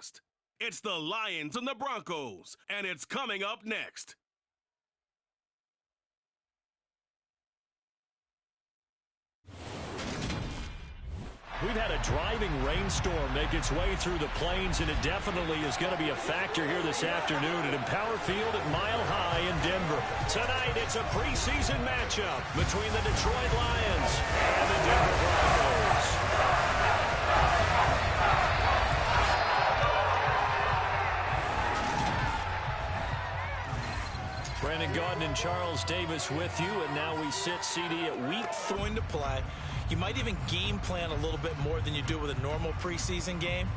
past. It's the Lions and the Broncos, and it's coming up next. We've had a driving rainstorm make its way through the plains, and it definitely is going to be a factor here this afternoon at Empower Field at Mile High in Denver. Tonight, it's a preseason matchup between the Detroit Lions and the Denver Broncos. Brandon Gaudin and Charles Davis with you, and now we sit CD at week 3 going to play. You might even game plan a little bit more than you do with a normal preseason game.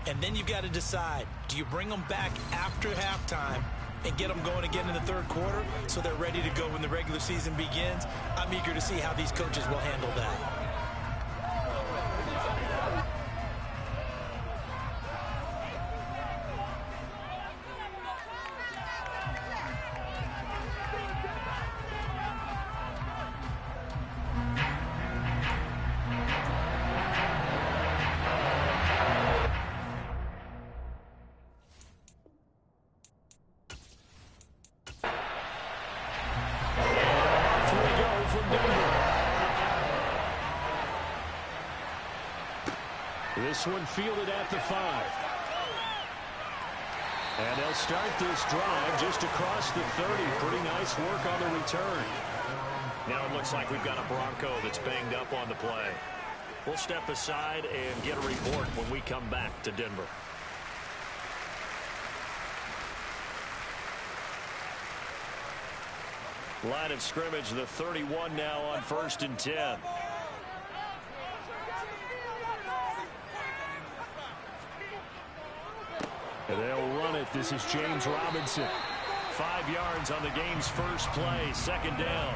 And then you've got to decide, do you bring them back after halftime and get them going again in the third quarter so they're ready to go when the regular season begins? I'm eager to see how these coaches will handle that. This one fielded at the 5. And they'll start this drive just across the 30. Pretty nice work on the return. Now it looks like we've got a Bronco that's banged up on the play. We'll step aside and get a report when we come back to Denver. Line of scrimmage, the 31 now on 1st and 10. They'll run it. This is James Robinson. 5 yards on the game's first play. 2nd down.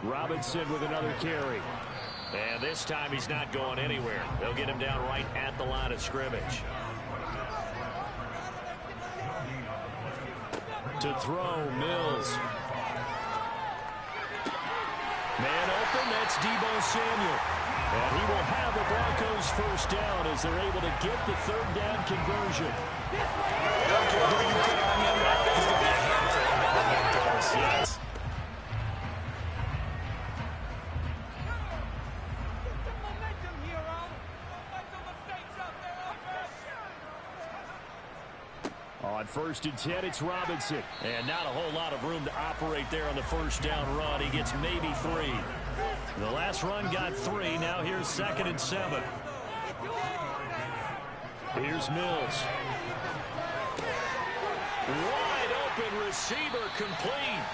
Robinson with another carry. And this time he's not going anywhere. They'll get him down right at the line of scrimmage. To throw, Mills. Man open, that's Deebo Samuel. And he will have the Broncos first down as they're able to get the 3rd down conversion. Yes. On 1st and 10, it's Robinson. And not a whole lot of room to operate there on the first down run. He gets maybe 3. The last run got 3. Now here's 2nd and 7. Here's Mills. Wide open receiver complete.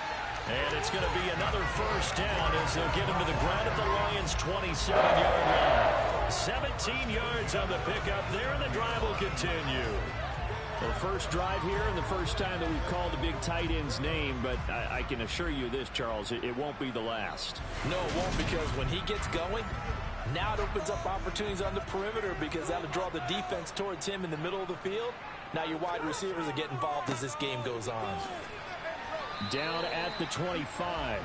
And it's going to be another first down as they'll get him to the ground at the Lions' 27-yard line. 17 yards on the pickup there, and the drive will continue. The first drive here and the first time that we've called the big tight end's name, but I can assure you this, Charles, it won't be the last. No, it won't, because when he gets going, now it opens up opportunities on the perimeter because that'll draw the defense towards him in the middle of the field. Now your wide receivers will get involved as this game goes on. Down at the 25.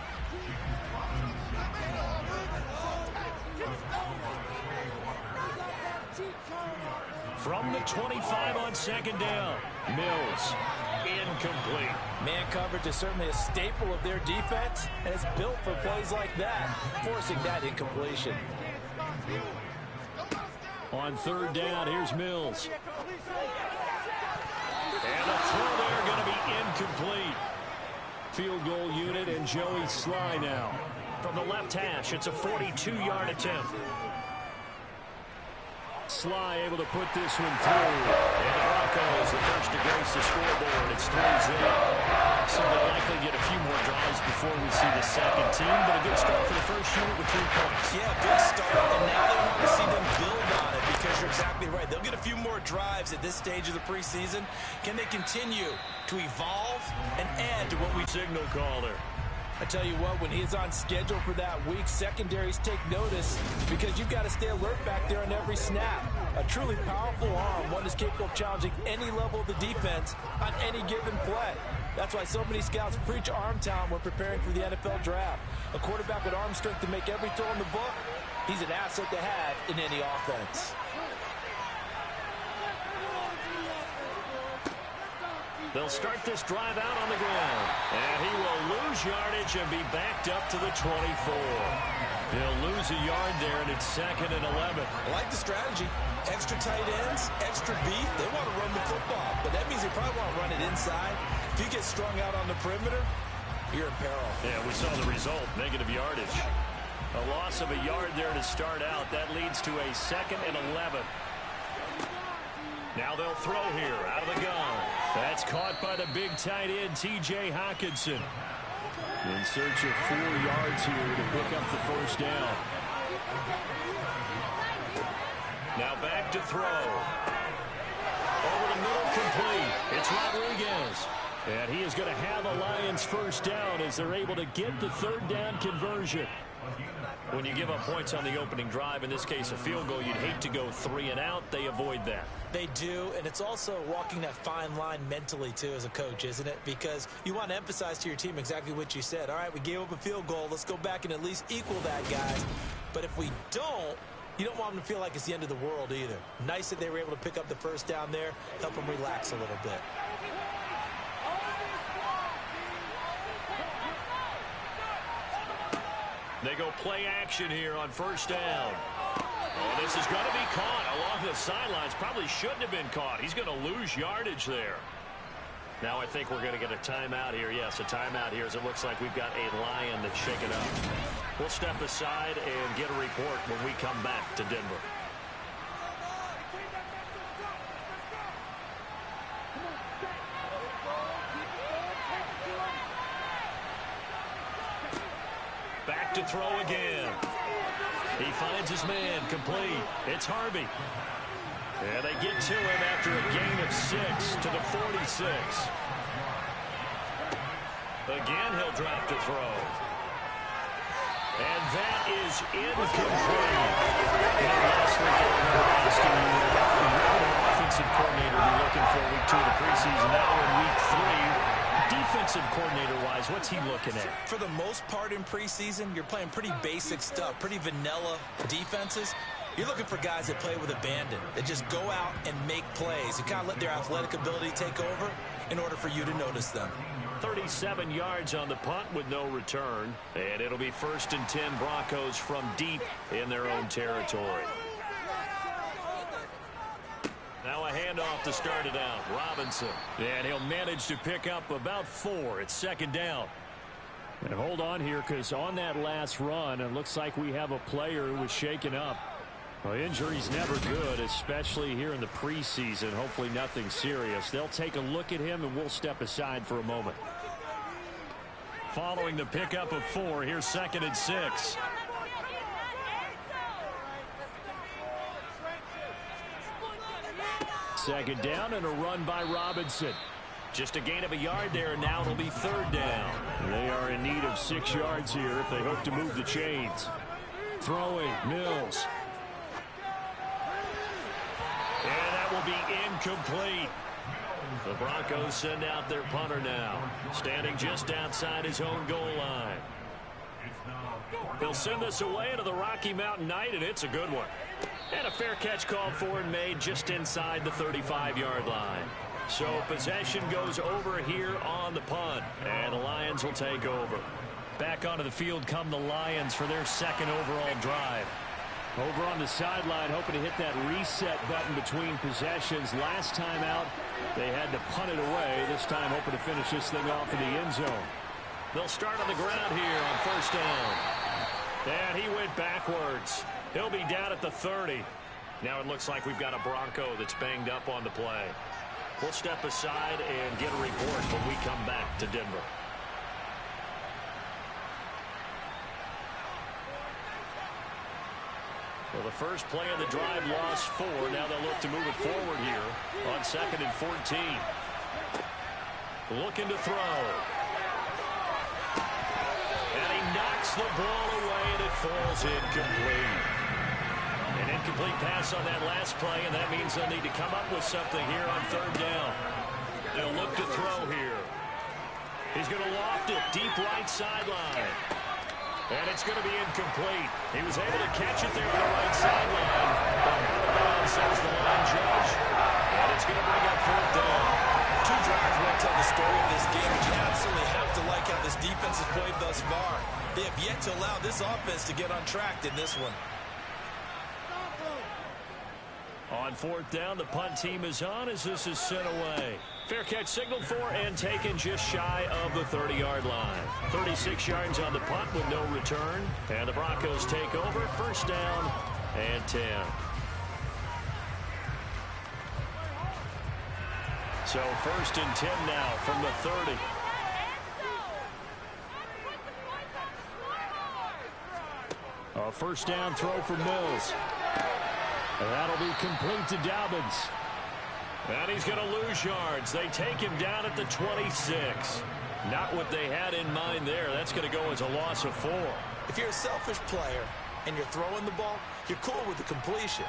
From the 25 on 2nd down, Mills, incomplete. Man coverage is certainly a staple of their defense, and it's built for plays like that, forcing that incompletion. On 3rd down, here's Mills. And the throw there going to be incomplete. Field goal unit and Joey Sly now. From the left hash, it's a 42-yard attempt. Sly able to put this one through. And the Broncos, the first to grace the scoreboard. It's 3-0. So they'll likely get a few more drives before we see the second team. But a good start for the first unit with 3 points. Yeah, good start. And now they want to see them build on it because you're exactly right. They'll get a few more drives at this stage of the preseason. Can they continue to evolve and add to what we signal caller? I tell you what, when he's on schedule for that week, secondaries take notice because you've got to stay alert back there on every snap. A truly powerful arm, one is capable of challenging any level of the defense on any given play. That's why so many scouts preach arm talent when preparing for the NFL draft. A quarterback with arm strength to make every throw in the book, He's an asset to have in any offense. They'll start this drive out on the ground. And he will lose yardage and be backed up to the 24. He'll lose a yard there, and it's 2nd and 11. I like the strategy. Extra tight ends, extra beef. They want to run the football, but that means they probably want to run it inside. If you get strung out on the perimeter, you're in peril. Yeah, we saw the result, negative yardage. A loss of a yard there to start out. That leads to a 2nd and 11. Now they'll throw here out of the gun. That's caught by the big tight end, T.J. Hockenson. In search of 4 yards here to pick up the first down. Now back to throw. Over the middle, complete. It's Rodriguez. And he is going to have a Lions first down as they're able to get the 3rd down conversion. When you give up points on the opening drive, in this case a field goal, you'd hate to go 3 and out. They avoid that. They do, and it's also walking that fine line mentally, too, as a coach, isn't it? Because you want to emphasize to your team exactly what you said. All right, we gave up a field goal. Let's go back and at least equal that, guys. But if we don't, you don't want them to feel like it's the end of the world either. Nice that they were able to pick up the first down there, help them relax a little bit. They go play action here on first down. Oh, this is going to be caught along the sidelines. Probably shouldn't have been caught. He's going to lose yardage there. Now I think we're going to get a timeout here. Yes, a timeout here as it looks like we've got a Lion that's shaken up. We'll step aside and get a report when we come back to Denver. Back to throw again. He finds his man, complete. It's Harvey. And they get to him after a gain of 6 to the 46. Again, he'll drop to throw. And that is incomplete. Last week, I remember asking you what offensive coordinator you're looking for week 2 of the preseason. Now in week 3. Defensive coordinator-wise, what's he looking at? For the most part in preseason, you're playing pretty basic stuff, pretty vanilla defenses. You're looking for guys that play with abandon, that just go out and make plays. You kind of let their athletic ability take over in order for you to notice them. 37 yards on the punt with no return. And it'll be 1st and 10 Broncos from deep in their own territory. Now a handoff to start it out. Robinson. And he'll manage to pick up about 4. It's 2nd down. And hold on here, because on that last run, it looks like we have a player who was shaken up. Well, injury's never good, especially here in the preseason. Hopefully nothing serious. They'll take a look at him, and we'll step aside for a moment. Following the pickup of 4, here's 2nd and 6. Second down and a run by Robinson. Just a gain of a yard there, and now it'll be 3rd down. They are in need of 6 yards here if they hope to move the chains. Throwing, Mills. And that will be incomplete. The Broncos send out their punter now, standing just outside his own goal line. They'll send this away into the Rocky Mountain night, and it's a good one. And a fair catch called for and made just inside the 35-yard line. So possession goes over here on the punt, and the Lions will take over. Back onto the field come the Lions for their 2nd overall drive. Over on the sideline, hoping to hit that reset button between possessions. Last time out, they had to punt it away. This time, hoping to finish this thing off in the end zone. They'll start on the ground here on 1st down. And he went backwards. He'll be down at the 30. Now it looks like we've got a Bronco that's banged up on the play. We'll step aside and get a report when we come back to Denver. Well, the first play of the drive lost 4. Now they'll look to move it forward here on 2nd and 14. Looking to throw. And he knocks the ball away, and it falls incomplete. An incomplete pass on that last play, and that means they'll need to come up with something here on 3rd down. They'll look to throw here. He's going to loft it deep right sideline. And it's going to be incomplete. He was able to catch it there on the right sideline. But out of bounds, says the line judge. And it's going to bring up 4th down. 2 drives won't tell the story of this game, but you absolutely have to like how this defense has played thus far. They have yet to allow this offense to get on track in this one. On 4th down, the punt team is on as this is sent away. Fair catch signaled for and taken just shy of the 30-yard line. 36 yards on the punt with no return. And the Broncos take over. 1st down and 10. So 1st and 10 now from the 30. A 1st down throw for Mills. That'll be complete to Dobbins. And he's going to lose yards. They take him down at the 26. Not what they had in mind there. That's going to go as a loss of 4. If you're a selfish player and you're throwing the ball, you're cool with the completion.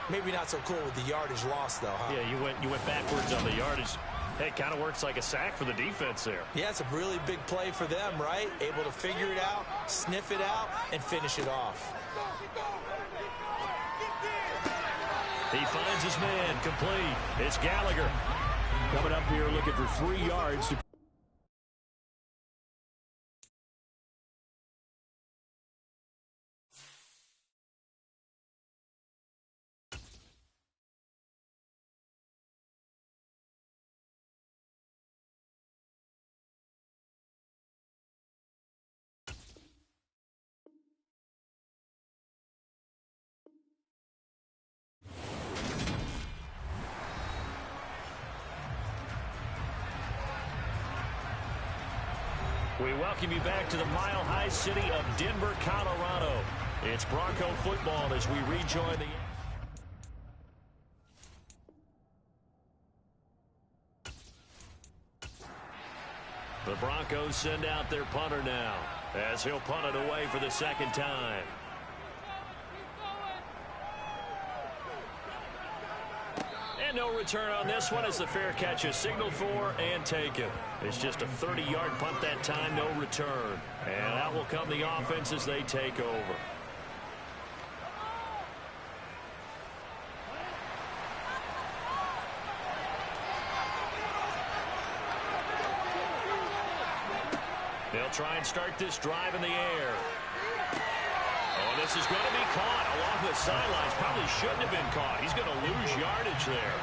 Maybe not so cool with the yardage loss, though, huh? Yeah, you went backwards on the yardage. Hey, it kind of works like a sack for the defense there. Yeah, it's a really big play for them, right? Able to figure it out, sniff it out, and finish it off. He finds his man, complete. It's Gallagher. Coming up here looking for 3 yards. We welcome you back to the mile-high city of Denver, Colorado. It's Bronco football as we rejoin the Broncos send out their punter now as he'll punt it away for the 2nd time. And no return on this one as the fair catch is signaled for and taken. It's just a 30-yard punt that time, no return. And out will come the offense as they take over. They'll try and start this drive in the air. Oh, this is going to be caught along the sidelines. Probably shouldn't have been caught. He's going to lose yardage there.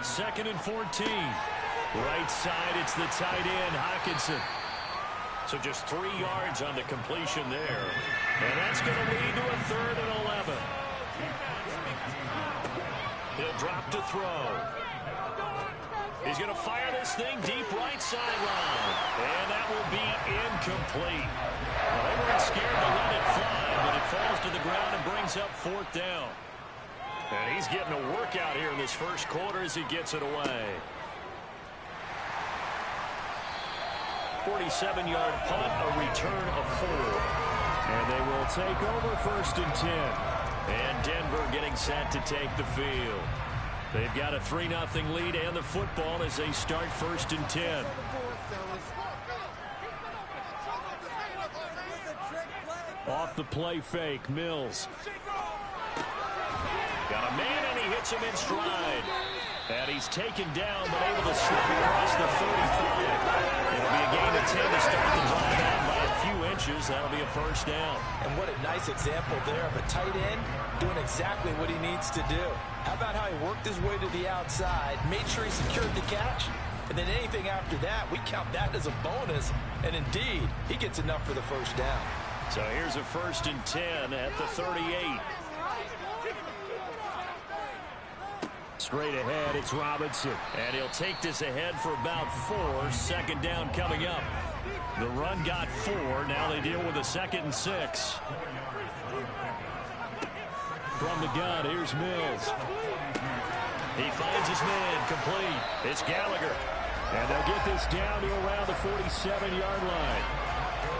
2nd and 14. Right side, it's the tight end, Hockenson. So just 3 yards on the completion there. And that's going to lead to a 3rd and 11. He'll drop to throw. He's going to fire this thing deep right sideline. And that will be incomplete. Well, they weren't scared to let it fly, but it falls to the ground and brings up 4th down. And he's getting a workout here in this 1st quarter as he gets it away. 47-yard punt, a return of 4. And they will take over 1st and 10. And Denver getting set to take the field. They've got a 3-0 lead and the football as they start 1st and 10. Off the play fake, Mills. Got a man and he hits him in stride. And he's taken down but able to slip across the 35. It'll be a gain of 10 to start the drive out by a few inches. That'll be a 1st down. And what a nice example there of a tight end doing exactly what he needs to do. How about how he worked his way to the outside, made sure he secured the catch, and then anything after that, we count that as a bonus. And indeed, he gets enough for the 1st down. So here's a 1st and 10 at the 38. Straight ahead, it's Robinson. And he'll take this ahead for about 4. 2nd down coming up. The run got 4. Now they deal with a 2nd and 6. From the gun, here's Mills. He finds his man, complete. It's Gallagher. And they'll get this down to around the 47-yard line.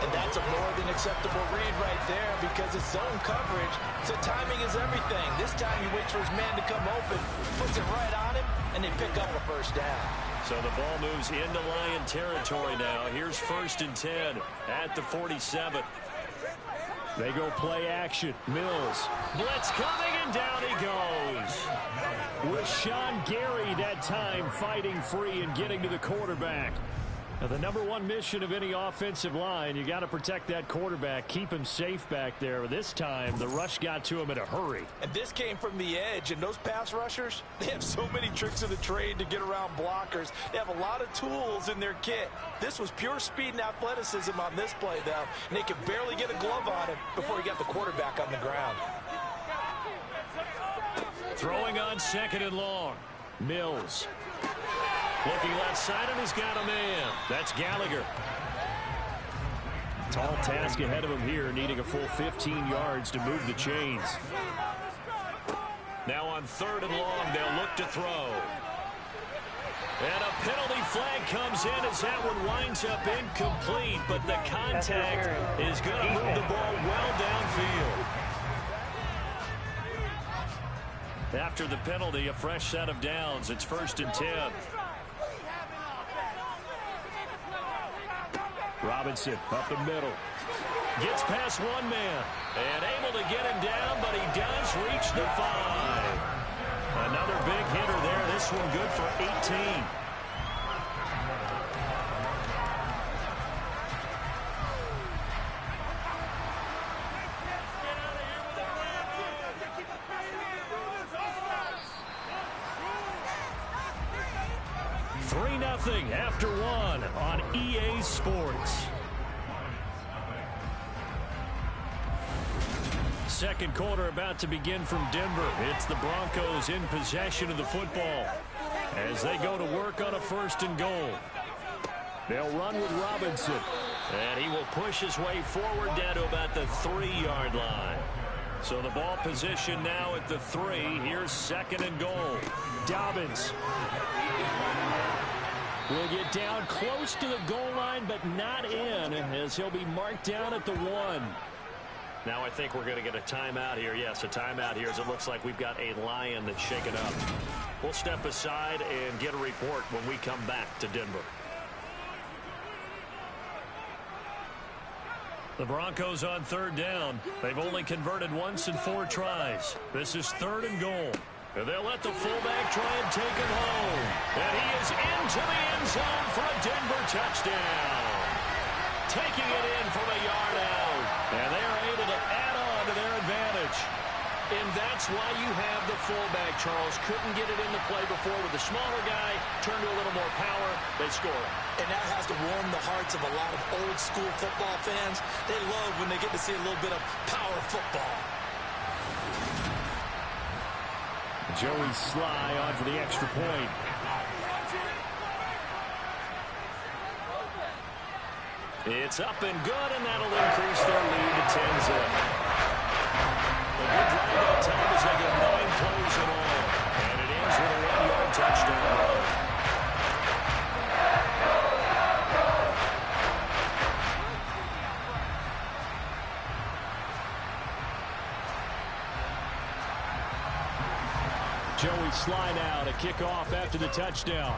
And that's a more than acceptable read right there because it's zone coverage, so timing is everything. This time he waits for his man to come open, puts it right on him, and they pick up a 1st down. So the ball moves into Lion territory now. Here's 1st and 10 at the 47. They go play action. Mills. Blitz coming, and down he goes. With Sean Gary that time fighting free and getting to the quarterback. Now, the number one mission of any offensive line, you got to protect that quarterback, keep him safe back there. This time, the rush got to him in a hurry. And this came from the edge, and those pass rushers, they have so many tricks of the trade to get around blockers. They have a lot of tools in their kit. This was pure speed and athleticism on this play, though, and they could barely get a glove on him before he got the quarterback on the ground. Throwing on 2nd and long. Mills. Looking left side, and he's got a man. That's Gallagher. Tall task ahead of him here, needing a full 15 yards to move the chains. Now on 3rd and long, they'll look to throw. And a penalty flag comes in as that one winds up incomplete, but the contact is going to move the ball well downfield. After the penalty, a fresh set of downs. It's 1st and 10. Robinson up the middle. Gets past one man and able to get him down, but he does reach the 5. Another big hitter there. This one good for 18. Nothing after one on EA Sports. Second quarter about to begin from Denver. It's the Broncos in possession of the football as they go to work on a 1st and goal. They'll run with Robinson. And he will push his way forward down to about the 3-yard line. So the ball position now at the 3. Here's 2nd and goal. Dobbins will get down close to the goal line, but not in, as he'll be marked down at the 1. Now I think we're going to get a timeout here. Yes, a timeout here as it looks like we've got a Lion that's shaken up. We'll step aside and get a report when we come back to Denver. The Broncos on 3rd down. They've only converted once in 4 tries. This is 3rd and goal. And they'll let the fullback try and take him home. And he is into the end zone for a Denver touchdown. Taking it in from a yard out. And they are able to add on to their advantage. And that's why you have the fullback, Charles. Couldn't get it into play before with the smaller guy. Turned to a little more power. They score. And that has to warm the hearts of a lot of old school football fans. They love when they get to see a little bit of power football. Joey Sly on for the extra point. It's up and good, and that'll increase their lead to 10-zip. A good drive that time as they get 9 plays in all. And it ends with a 1-yard touchdown run. Joey Sly now to kick off after the touchdown.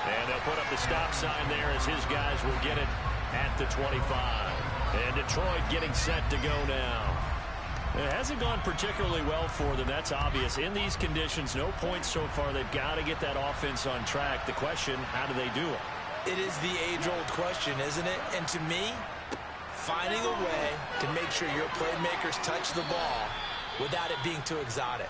And they'll put up the stop sign there as his guys will get it at the 25. And Detroit getting set to go now. It hasn't gone particularly well for them. That's obvious. In these conditions, no points so far. They've got to get that offense on track. The question, how do they do it? It is the age-old question, isn't it? And to me, finding a way to make sure your playmakers touch the ball without it being too exotic.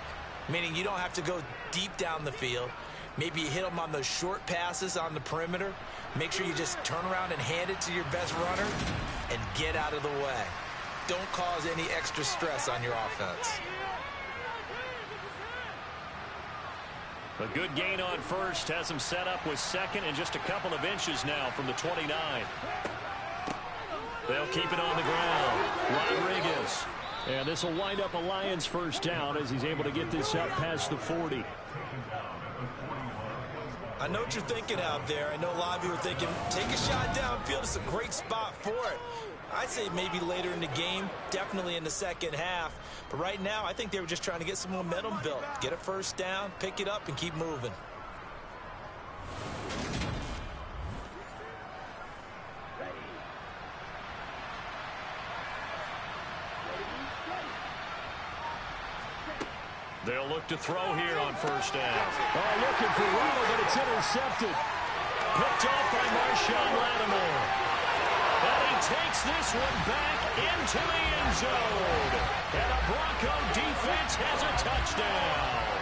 Meaning you don't have to go deep down the field. Maybe you hit them on those short passes on the perimeter. Make sure you just turn around and hand it to your best runner and get out of the way. Don't cause any extra stress on your offense. A good gain on first has them set up with 2nd and just a couple of inches now from the 29. They'll keep it on the ground. Rodriguez. And this will wind up a Lions 1st down as he's able to get this up past the 40. I know what you're thinking out there. I know a lot of you are thinking, take a shot downfield. It's a great spot for it. I'd say maybe later in the game, definitely in the second half. But right now, I think they were just trying to get some momentum built. Get a first down, pick it up, and keep moving. They'll look to throw here on first down. Oh, looking for Waddle, but it's intercepted. Picked off by Marshawn Lattimore. And he takes this one back into the end zone. And a Bronco defense has a touchdown.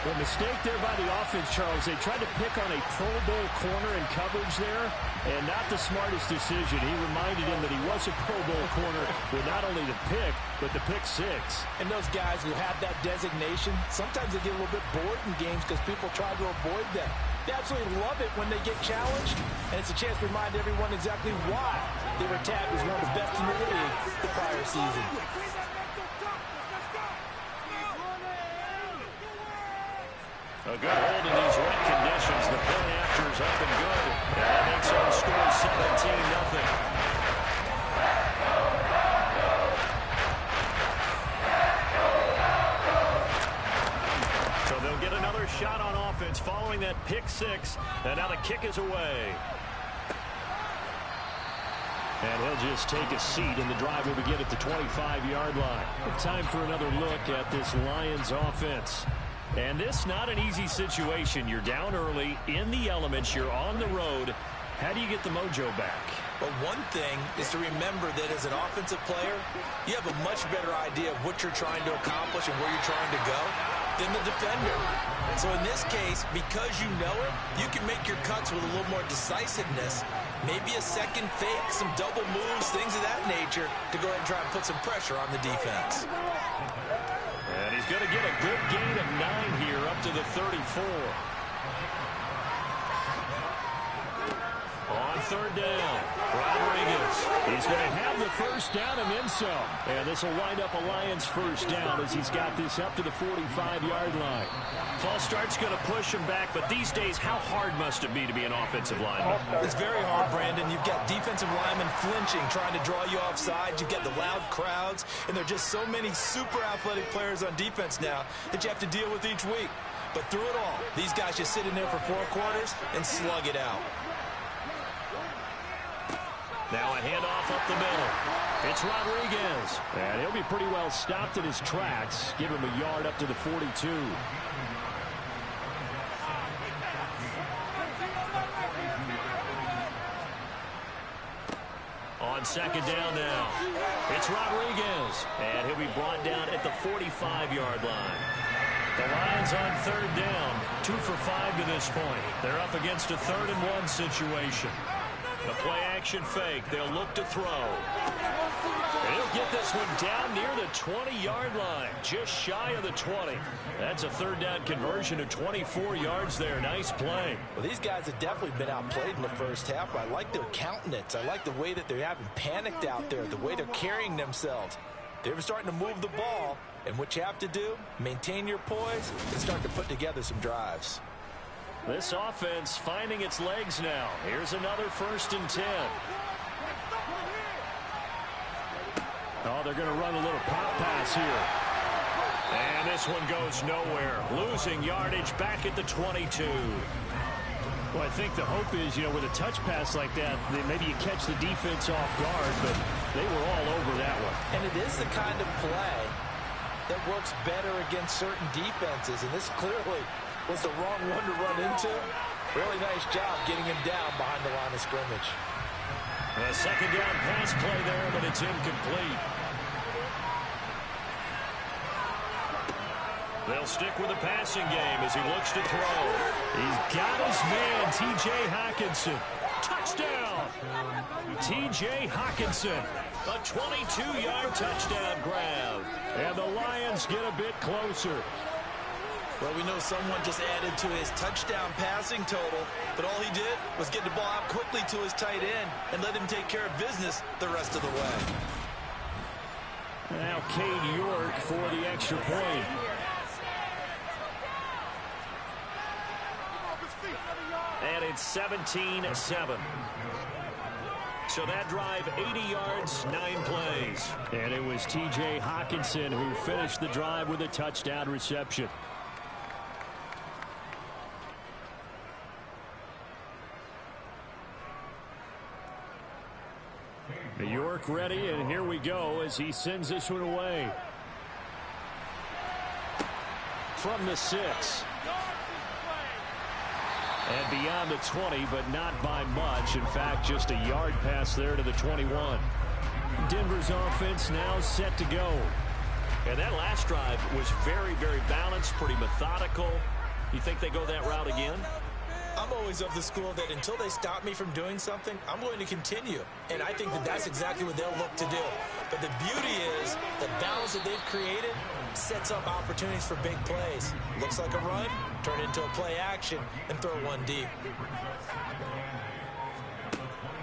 The mistake there by the offense, Charles, they tried to pick on a Pro Bowl corner in coverage there, and not the smartest decision. He reminded him that he was a Pro Bowl corner with not only the pick, but the pick six. And those guys who have that designation, sometimes they get a little bit bored in games because people try to avoid them. They absolutely love it when they get challenged, and it's a chance to remind everyone exactly why they were tagged as one of the best in the league the prior season. A good hold in these wet conditions. The point after is up and good. And that makes our score 17-0. So they'll get another shot on offense following that pick six. And now the kick is away. And he'll just take a seat, and the drive will begin at the 25-yard line. Time for another look at this Lions offense. And this not an easy situation. You're down early, in the elements, you're on the road. How do you get the mojo back? But one thing is to remember that as an offensive player, you have a much better idea of what you're trying to accomplish and where you're trying to go than the defender. So in this case, because you know it, you can make your cuts with a little more decisiveness. Maybe a second fake, some double moves, things of that nature to go ahead and try and put some pressure on the defense. And he's going to get a good gain of 9 here up to the 34. On third down, Rodriguez. He's going to have the first down and then some. And this will wind up a Lions first down as he's got this up to the 45-yard line. False start's going to push him back, but these days, how hard must it be to be an offensive lineman? It's very hard, Brandon. You've got defensive linemen flinching, trying to draw you offside. You've got the loud crowds, and there are just so many super athletic players on defense now that you have to deal with each week. But through it all, these guys just sit in there for 4 quarters and slug it out. Now a handoff up the middle. It's Rodriguez. And he'll be pretty well stopped in his tracks. Give him a yard up to the 42. On second down now. It's Rodriguez. And he'll be brought down at the 45-yard line. The Lions on third down. 2 for 5 to this point. They're up against a 3rd and 1 situation. The play-action fake. They'll look to throw. And he'll get this one down near the 20-yard line, just shy of the 20. That's a third down conversion of 24 yards there. Nice play. Well, these guys have definitely been outplayed in the first half, but I like their countenance. I like the way that they haven't panicked out there, the way they're carrying themselves. They're starting to move the ball, and what you have to do, maintain your poise and start to put together some drives. This offense finding its legs now. Here's another 1st and 10. Oh, they're going to run a little pop pass here. And this one goes nowhere. Losing yardage back at the 22. Well, I think the hope is, with a touch pass like that, maybe you catch the defense off guard, but they were all over that one. And it is the kind of play that works better against certain defenses, and this clearly was the wrong one to run into. Really nice job getting him down behind the line of scrimmage. A second down pass play there, but it's incomplete. They'll stick with the passing game as he looks to throw. He's got his man, T.J. Hockenson. Touchdown! T.J. Hockenson. A 22-yard touchdown grab. And the Lions get a bit closer. Well, we know someone just added to his touchdown passing total, but all he did was get the ball out quickly to his tight end and let him take care of business the rest of the way. Now Cade York for the extra point. And it's 17-7. So that drive, 80 yards, 9 plays. And it was T.J. Hawkinson who finished the drive with a touchdown reception. York ready, and here we go as he sends this one away. From the 6. And beyond the 20, but not by much. In fact, just a yard pass there to the 21. Denver's offense now set to go. And that last drive was very, very balanced, pretty methodical. You think they go that route again? I'm always of the school that until they stop me from doing something, I'm going to continue. And I think that that's exactly what they'll look to do. But the beauty is the balance that they've created sets up opportunities for big plays. Looks like a run, turn into a play action, and throw one deep.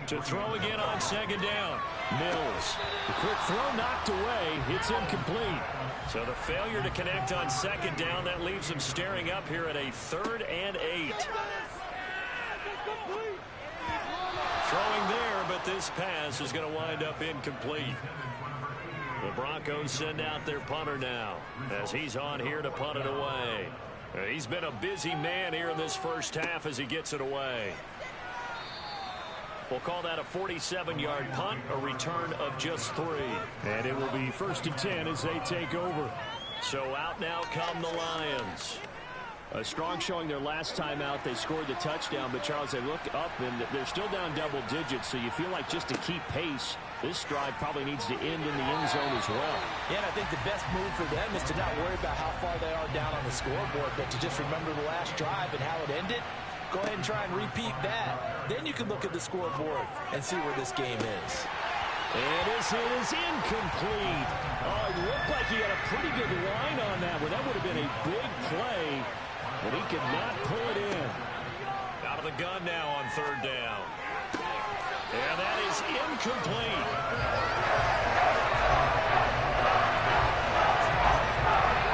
To throw again on second down. Mills. The quick throw knocked away. It's incomplete. So the failure to connect on second down, that leaves them staring up here at a 3rd and 8. Throwing there, but this pass is going to wind up incomplete. The Broncos send out their punter now as he's on here to punt it away. He's been a busy man here in this first half as he gets it away. We'll call that a 47-yard punt, a return of just 3. And it will be 1st and 10 as they take over. So out now come the Lions. A strong showing their last time out. They scored the touchdown, but Charles, they look up and they're still down double digits, so you feel like just to keep pace, this drive probably needs to end in the end zone as well. Yeah, and I think the best move for them is to not worry about how far they are down on the scoreboard, but to just remember the last drive and how it ended. Go ahead and try and repeat that. Then you can look at the scoreboard and see where this game is. And this is incomplete. Oh, it looked like he had a pretty good line on that one. That would have been a big play, but he could not pull it in. Out of the gun now on 3rd down. And that is incomplete.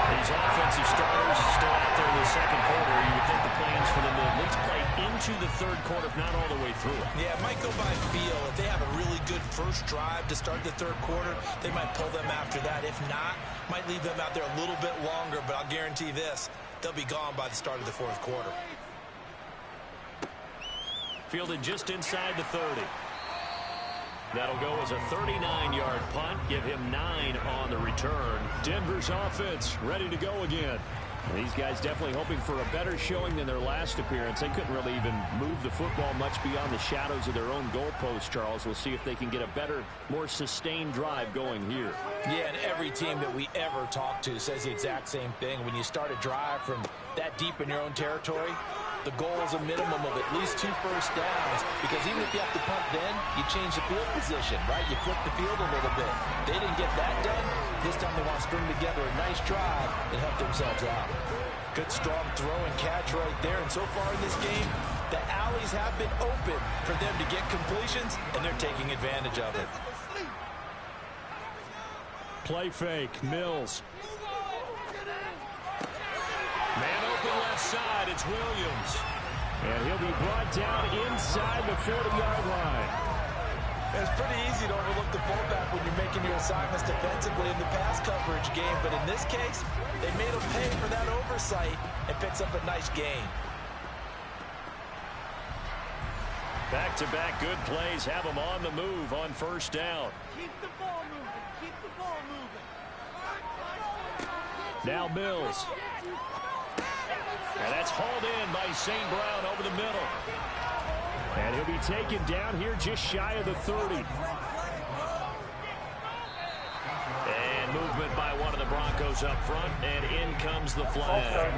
These offensive starters still out there in the second quarter. You would think the plans for them to at least play into the 3rd quarter, if not all the way through it. Yeah, it might go by feel. If they have a really good first drive to start the 3rd quarter, they might pull them after that. If not, might leave them out there a little bit longer, but I'll guarantee this, they'll be gone by the start of the 4th quarter. Fielded just inside the 30. That'll go as a 39-yard punt. Give him 9 on the return. Denver's offense ready to go again. These guys definitely hoping for a better showing than their last appearance. They couldn't really even move the football much beyond the shadows of their own goalpost, Charles. We'll see if they can get a better, more sustained drive going here. Yeah, and every team that we ever talk to says the exact same thing. When you start a drive from that deep in your own territory, the goal is a minimum of at least 2 first downs, because even if you have to punt then, you change the field position, right? You flip the field a little bit. They didn't get that done. This time they want to string together a nice drive and help themselves out. Good strong throw and catch right there. And so far in this game, the alleys have been open for them to get completions, and they're taking advantage of it. Play fake, Mills. Man open left side, it's Williams. And he'll be brought down inside the 40-yard line. It's pretty easy to overlook the fullback when you're making your assignments defensively in the pass coverage game, but in this case, they made him pay for that oversight and picks up a nice gain. Back-to-back good plays have them on the move on 1st down. Keep the ball moving. Keep the ball moving. Now Mills. And that's hauled in by St. Brown over the middle. And he'll be taken down here just shy of the 30. And movement by one of the Broncos up front, and in comes the flag.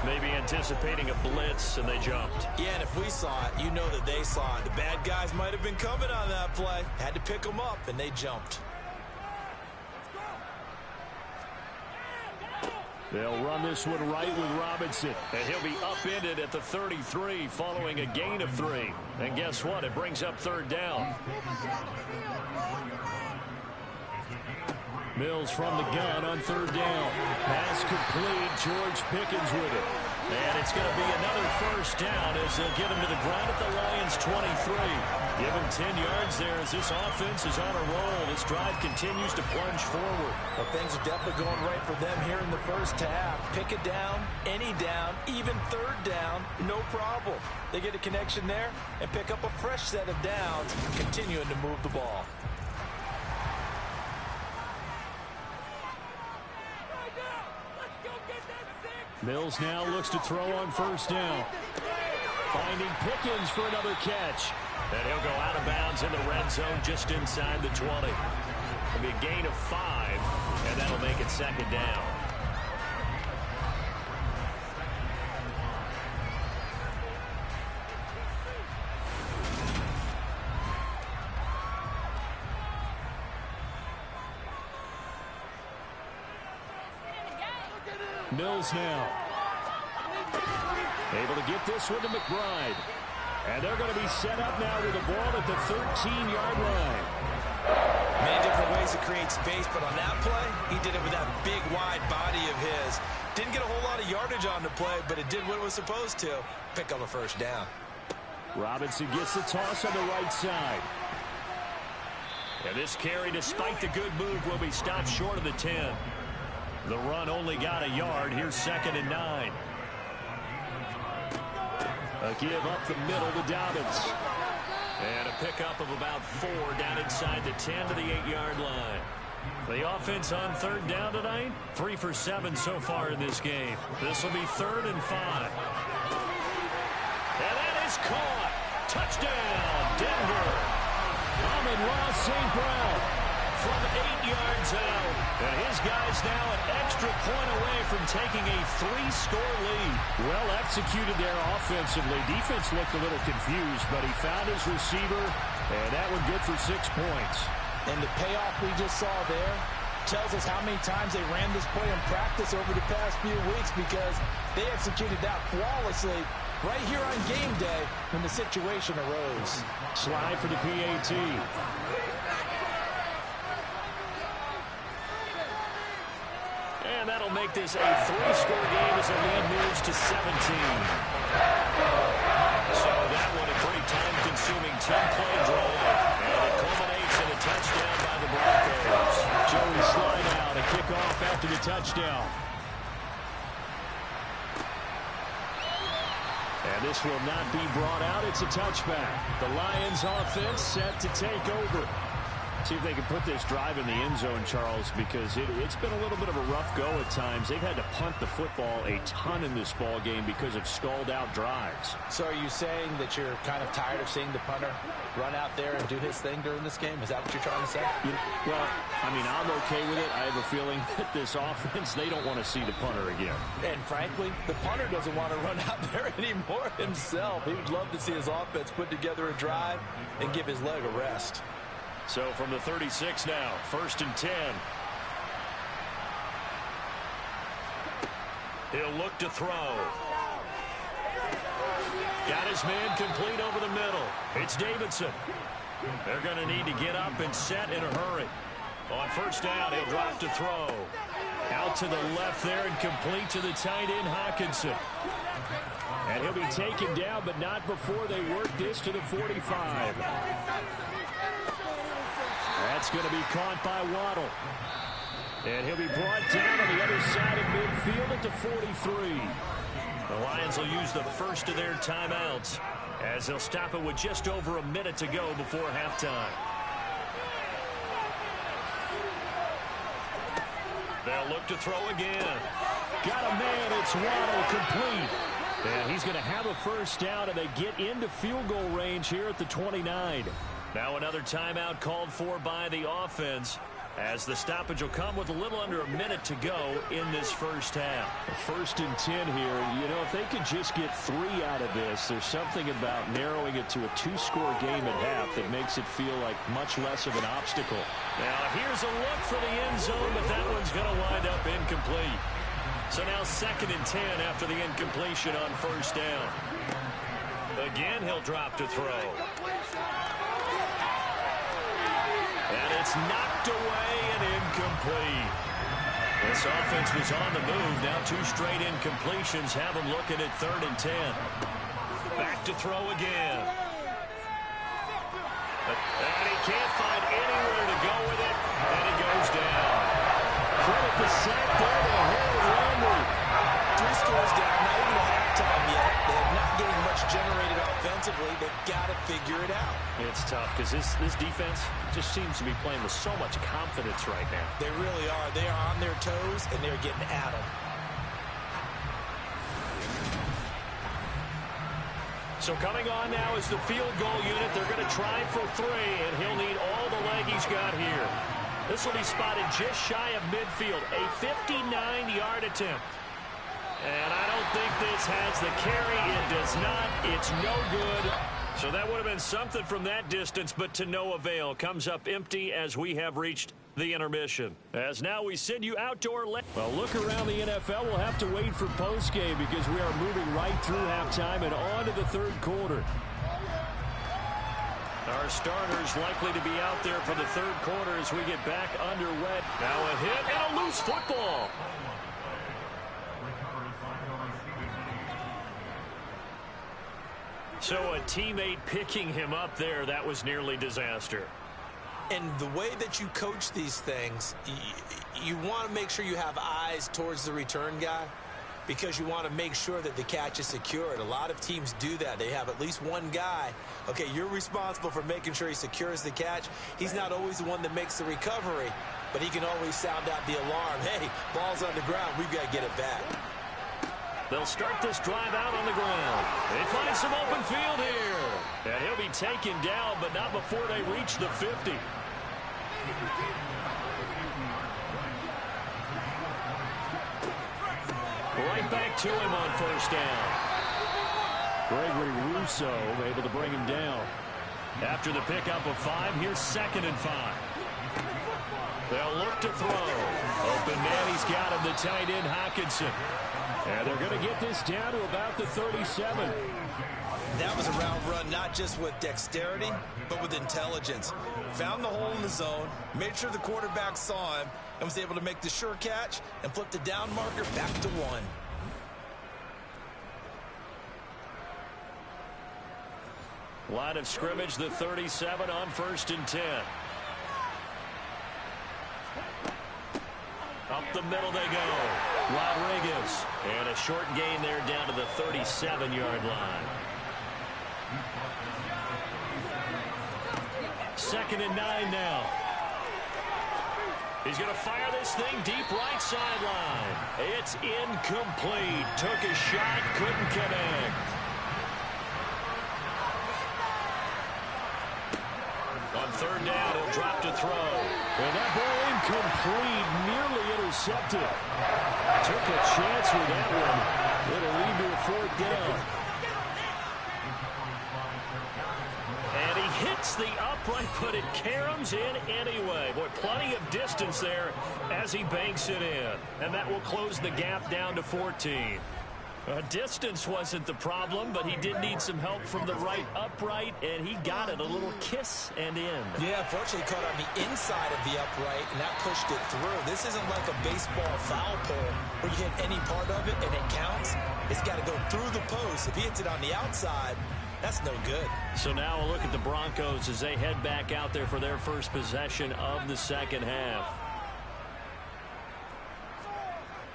Maybe anticipating a blitz, and they jumped. Yeah, and if we saw it, you know that they saw it. The bad guys might have been coming on that play. Had to pick them up, and they jumped. They'll run this one right with Robinson. And he'll be upended at the 33 following a gain of 3. And guess what? It brings up 3rd down. Mills from the gun on 3rd down. Pass complete. George Pickens with it. And it's going to be another first down as they'll get him to the ground at the Lions' 23. Give him 10 yards there as this offense is on a roll. This drive continues to plunge forward. Well, things are definitely going right for them here in the first half. Pick it down, any down, even third down, no problem. They get a connection there and pick up a fresh set of downs, continuing to move the ball. Mills now looks to throw on first down. Finding Pickens for another catch. And he'll go out of bounds in the red zone just inside the 20. It'll be a gain of 5, and that'll make it second down. Mills now. Able to get this one to McBride. And they're going to be set up now with the ball at the 13-yard line. Many different ways to create space, but on that play, he did it with that big, wide body of his. Didn't get a whole lot of yardage on the play, but it did what it was supposed to. Pick up a first down. Robinson gets the toss on the right side. And this carry, despite the good move, will be stopped short of the 10. The run only got a yard. Here's 2nd and 9. A give up the middle to Dobbins. And a pickup of about 4 down inside the 10 to the 8-yard line. The offense on third down tonight, 3 for 7 so far in this game. This will be 3rd and 5. And that is caught. Touchdown, Denver. Amon-Ra St. Brown from 8 yards out. And his guys now an extra point away from taking a 3-score lead. Well executed there offensively. Defense looked a little confused, but he found his receiver, and that one good for 6 points. And the payoff we just saw there tells us how many times they ran this play in practice over the past few weeks, because they executed that flawlessly right here on game day when the situation arose. Slide for the PAT. And that'll make this a 3-score game as the lead moves to 17. So that one a great time-consuming 10-play drive. And it culminates in a touchdown by the Broncos. Joey slide out, a kickoff after the touchdown. And this will not be brought out. It's a touchback. The Lions offense set to take over. See if they can put this drive in the end zone, Charles, because it's been a little bit of a rough go at times. They've had to punt the football a ton in this ball game because of stalled-out drives. So are you saying that you're kind of tired of seeing the punter run out there and do his thing during this game? Is that what you're trying to say? Well, I mean, I'm okay with it. I have a feeling that this offense, they don't want to see the punter again. And frankly, the punter doesn't want to run out there anymore himself. He would love to see his offense put together a drive and give his leg a rest. So from the 36 now, 1st and 10. He'll look to throw. Got his man complete over the middle. It's Davidson. They're going to need to get up and set in a hurry. On first down, he'll drop to throw. Out to the left there and complete to the tight end, Hawkinson. And he'll be taken down, but not before they work this to the 45. That's going to be caught by Waddle. And he'll be brought down on the other side of midfield at the 43. The Lions will use the first of their timeouts as they'll stop it with just over a minute to go before halftime. They'll look to throw again. Got a man. It's Waddle complete. And he's going to have a first down, and they get into field goal range here at the 29. Now another timeout called for by the offense as the stoppage will come with a little under a minute to go in this first half. 1st and 10 here. You know, if they could just get 3 out of this, there's something about narrowing it to a 2-score game at half that makes it feel like much less of an obstacle. Now here's a look for the end zone, but that one's going to wind up incomplete. So now 2nd and 10 after the incompletion on first down. Again, he'll drop to throw. And it's knocked away and incomplete. This offense was on the move. Now 2 straight incompletions have them looking at 3rd and 10. Back to throw again. And he can't find anywhere to go with it, and he goes down. Credit the sack there to Harold Landry. 3 scores down, not even at halftime yet. They're not getting much generated offensively. They've got to figure it out. It's tough because this defense just seems to be playing with so much confidence right now. They really are. They are on their toes, and they're getting at them. So coming on now is the field goal unit. They're going to try for 3, and he'll need all the leg he's got here. This will be spotted just shy of midfield, a 59-yard attempt. And I don't think this has the carry. It does not. It's no good. So that would have been something from that distance, but to no avail. Comes up empty as we have reached the intermission. As now we send you outdoor. Well, look around the NFL. We'll have to wait for postgame because we are moving right through halftime and on to the 3rd quarter. Our starters likely to be out there for the 3rd quarter as we get back underway. Now a hit and a loose football. So a teammate picking him up there, that was nearly disaster. And the way that you coach these things, you want to make sure you have eyes towards the return guy because you want to make sure that the catch is secured. A lot of teams do that. They have at least one guy. Okay, you're responsible for making sure he secures the catch. He's not always the one that makes the recovery, but he can always sound out the alarm. Hey, ball's on the ground. We've got to get it back. They'll start this drive out on the ground. They find some open field here. And he'll be taken down, but not before they reach the 50. Right back to him on 1st down. Gregory Rousseau able to bring him down. After the pickup of 5, here's 2nd and 5. They'll look to throw. Open man, he's got him, the tight end Hockenson. And they're going to get this down to about the 37. That was a route run, not just with dexterity, but with intelligence. Found the hole in the zone, made sure the quarterback saw him, and was able to make the sure catch and flip the down marker back to 1. Line of scrimmage, the 37 on 1st and 10. Up the middle they go. Rodriguez. And a short gain there down to the 37-yard line. 2nd and 9 now. He's going to fire this thing deep right sideline. It's incomplete. Took a shot, couldn't connect. On 3rd down, he'll drop to throw. And that ball incomplete, nearly intercepted. Took a chance with that one. It'll lead to a 4th down. And he hits the upright, but it caroms in anyway. Boy, plenty of distance there as he banks it in. And that will close the gap down to 14. Distance wasn't the problem, but he did need some help from the right upright, and he got it. A little kiss and in. Yeah, fortunately caught on the inside of the upright, and that pushed it through. This isn't like a baseball foul pole where you hit any part of it and it counts. It's got to go through the post. If he hits it on the outside, that's no good. So now a look at the Broncos as they head back out there for their first possession of the 2nd half.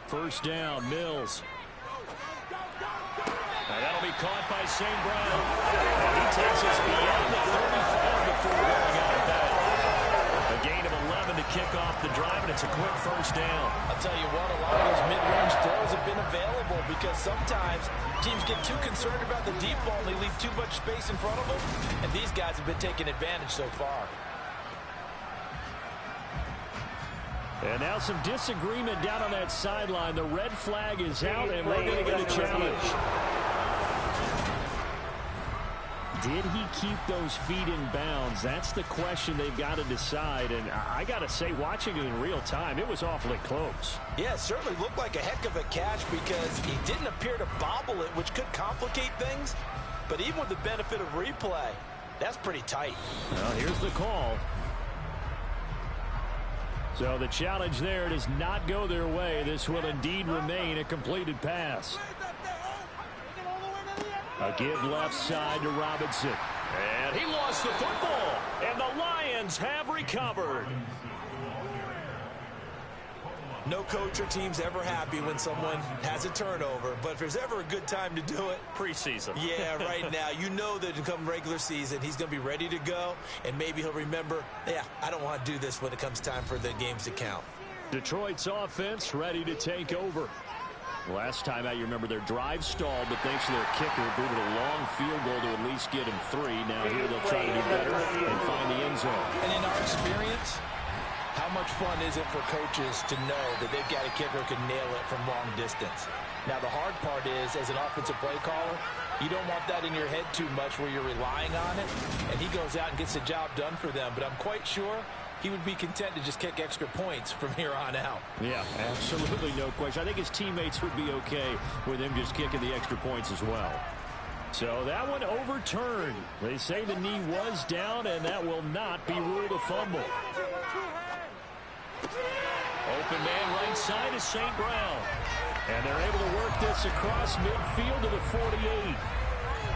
1st down, Mills. Now that'll be caught by St. Brown. And he takes us beyond the 35 before going out of bounds. A gain of 11 to kick off the drive, and it's a quick 1st down. I'll tell you what, a lot of those mid-range throws have been available because sometimes teams get too concerned about the deep ball and they leave too much space in front of them, and these guys have been taking advantage so far. And now some disagreement down on that sideline. The red flag is out, and we're going to get a challenge. Did he keep those feet in bounds? That's the question they've got to decide. And I got to say, watching it in real time, it was awfully close. Yeah, it certainly looked like a heck of a catch because he didn't appear to bobble it, which could complicate things. But even with the benefit of replay, that's pretty tight. Well, here's the call. So the challenge there does not go their way. This will indeed remain a completed pass. A give left side to Robinson. And he lost the football. And the Lions have recovered. No coach or team's ever happy when someone has a turnover, but if there's ever a good time to do it, Preseason. Yeah, right now. You know that come regular season, he's going to be ready to go, and maybe he'll remember, yeah, I don't want to do this when it comes time for the games to count. Detroit's offense ready to take over. Last time out, you remember their drive stalled, but thanks to their kicker, booted a long field goal to at least get him 3. Now here they'll try to do better and find the end zone. And in our experience, how much fun is it for coaches to know that they've got a kicker who can nail it from long distance? Now, the hard part is, as an offensive play caller, you don't want that in your head too much where you're relying on it, and he goes out and gets the job done for them. But I'm quite sure he would be content to just kick extra points from here on out. Yeah, absolutely no question. I think his teammates would be okay with him just kicking the extra points as well. So that one overturned. They say the knee was down, and that will not be ruled a fumble. Open man right side is St. Brown. And they're able to work this across midfield to the 48.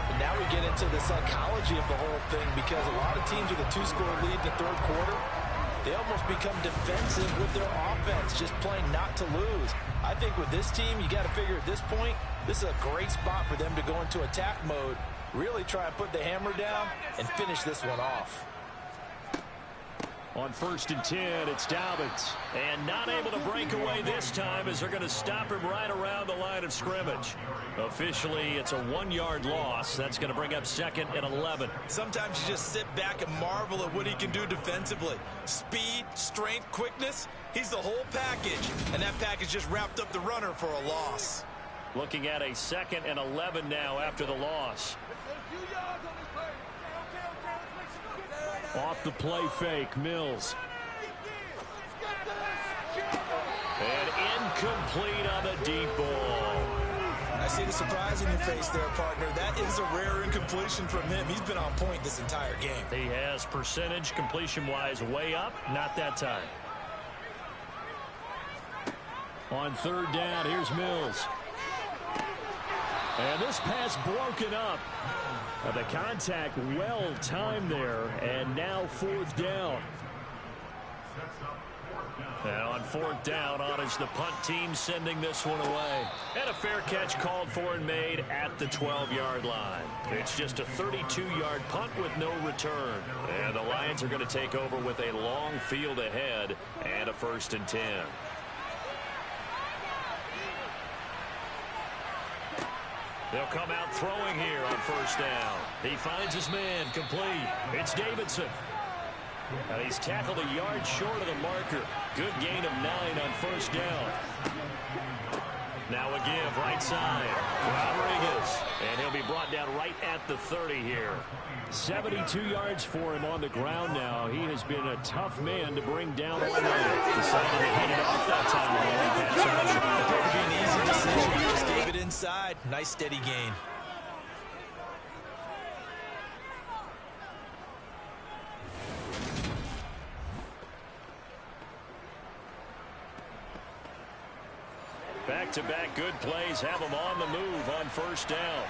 And now we get into the psychology of the whole thing, because a lot of teams with a 2-score lead in the third quarter, they almost become defensive with their offense, just playing not to lose. I think with this team, you got to figure at this point, this is a great spot for them to go into attack mode, really try and put the hammer down and finish this one off. On 1st and 10, it's Dobbins. And not able to break away this time as they're going to stop him right around the line of scrimmage. Officially, it's a 1-yard loss. That's going to bring up 2nd and 11. Sometimes you just sit back and marvel at what he can do defensively. Speed, strength, quickness, he's the whole package. And that package just wrapped up the runner for a loss. Looking at a 2nd and 11 now after the loss. Off the play fake, Mills. And incomplete on the deep ball. I see the surprise in your face there, partner. That is a rare incompletion from him. He's been on point this entire game. He has percentage completion-wise way up. Not that time. On 3rd down, here's Mills. And this pass broken up. The contact well timed there, and now 4th down. And on 4th down, on is the punt team sending this one away. And a fair catch called for and made at the 12-yard line. It's just a 32-yard punt with no return. And the Lions are going to take over with a long field ahead and a 1st and 10. They'll come out throwing here on 1st down. He finds his man complete. It's Davidson. And he's tackled a yard short of the marker. Good gain of 9 on 1st down. Now a give right side. Rodriguez. And he'll be brought down right at the 30 here. 72 yards for him on the ground now. He has been a tough man to bring down all night. Decided to hand it off that time. It would be an easy decision. He just gave it inside. Nice steady gain. Back-to-back good plays have him on the move on 1st down.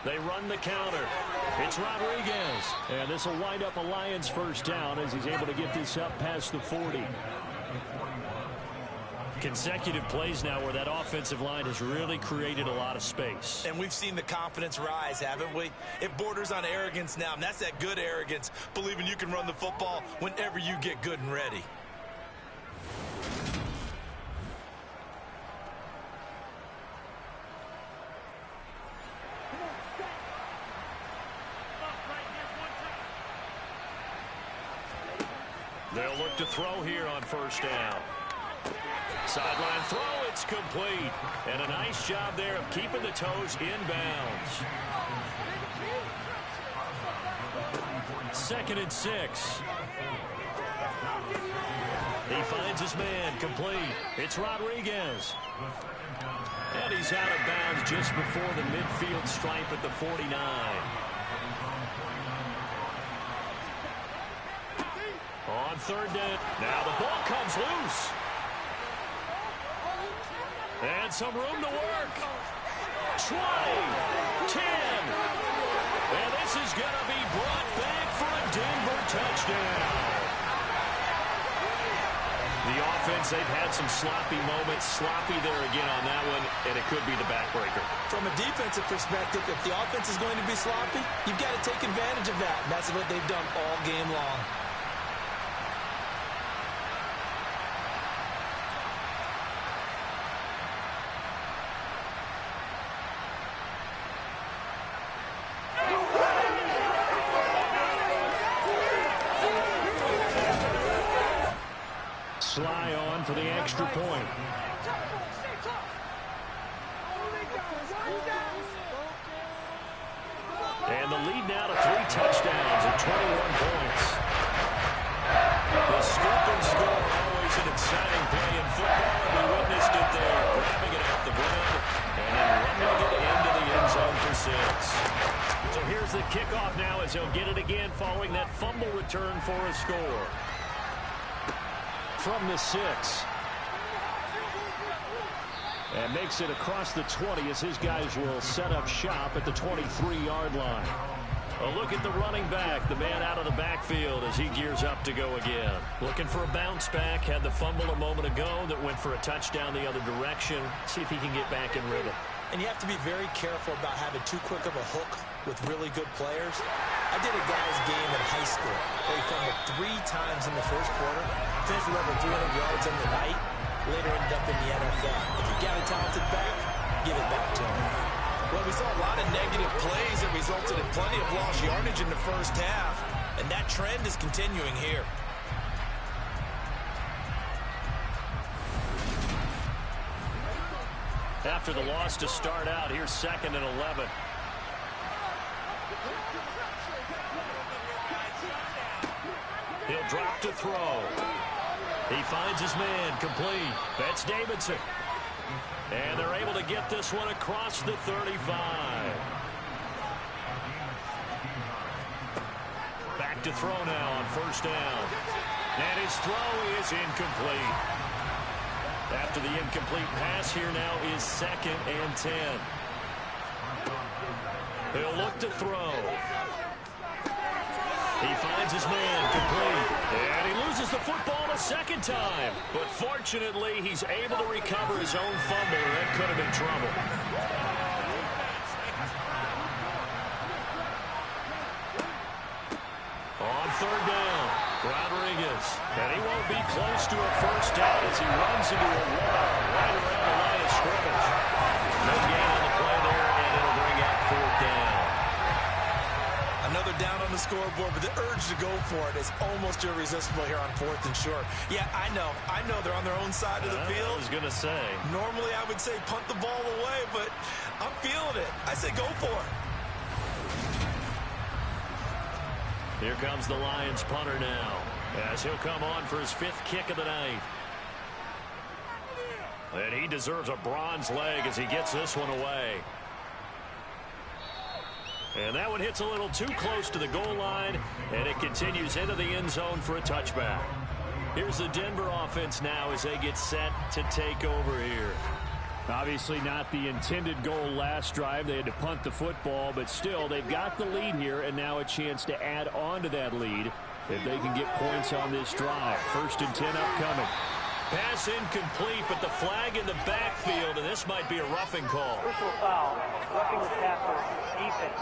They run the counter. It's Rodriguez. And this will wind up a Lions 1st down as he's able to get this up past the 40. Consecutive plays now where that offensive line has really created a lot of space. And we've seen the confidence rise, haven't we? It borders on arrogance now, and that's that good arrogance, believing you can run the football whenever you get good and ready. They'll look to throw here on 1st down. Sideline throw, it's complete. And a nice job there of keeping the toes inbounds. 2nd and 6. He finds his man complete. It's Rodriguez. And he's out of bounds just before the midfield stripe at the 49. On third down. Now the ball comes loose. And some room to work. 20, 10. And this is going to be brought back for a Denver touchdown. The offense, they've had some sloppy moments. Sloppy there again on that one, and it could be the backbreaker. From a defensive perspective, if the offense is going to be sloppy, you've got to take advantage of that. And that's what they've done all game long. Sly on for the extra point. And the lead now to 3 touchdowns and 21 points. The scoop and score, always an exciting play in football. We witnessed it there, grabbing it off the ground and then running it into the end zone for 6. So here's the kickoff now as he'll get it again following that fumble return for a score. From the 6. And makes it across the 20 as his guys will set up shop at the 23-yard line. A look at the running back, the man out of the backfield as he gears up to go again. Looking for a bounce back, had the fumble a moment ago that went for a touchdown the other direction. See if he can get back in rhythm. And you have to be very careful about having too quick of a hook with really good players. I did a guy's game in high school where he fumbled 3 times in the first quarter, finished with over 300 yards on the night, later ended up in the NFL. If you got a talented back, give it back to him. Well, we saw a lot of negative plays that resulted in plenty of lost yardage in the first half, and that trend is continuing here. After the loss to start out, here's 2nd and 11. He'll drop to throw. He finds his man, complete. That's Davidson. And they're able to get this one across the 35. Back to throw now on first down. And his throw is incomplete. After the incomplete pass, here now is 2nd and 10. He'll look to throw. He finds his man, complete. And he loses the football a second time. But fortunately, he's able to recover his own fumble, or that could have been trouble. On third down, Rodriguez. And he won't be close to a first down as he runs into a wall right around the line of scrimmage. No gain on the play there, and it'll bring out 4th down. Another down on the scoreboard, but the urge to go for it is almost irresistible here on 4th and short. Yeah, I know they're on their own side of the field. I was going to say. Normally I would say punt the ball away, but I'm feeling it. I say go for it. Here comes the Lions punter now, as he'll come on for his 5th kick of the night. And he deserves a bronze leg as he gets this one away. And that one hits a little too close to the goal line, and it continues into the end zone for a touchback. Here's the Denver offense now as they get set to take over here. Obviously not the intended goal last drive. They had to punt the football, but still they've got the lead here, and now a chance to add on to that lead if they can get points on this drive. 1st and 10 upcoming. Pass incomplete, but the flag in the backfield, and this might be a roughing call. Personal foul, roughing the passer, defense.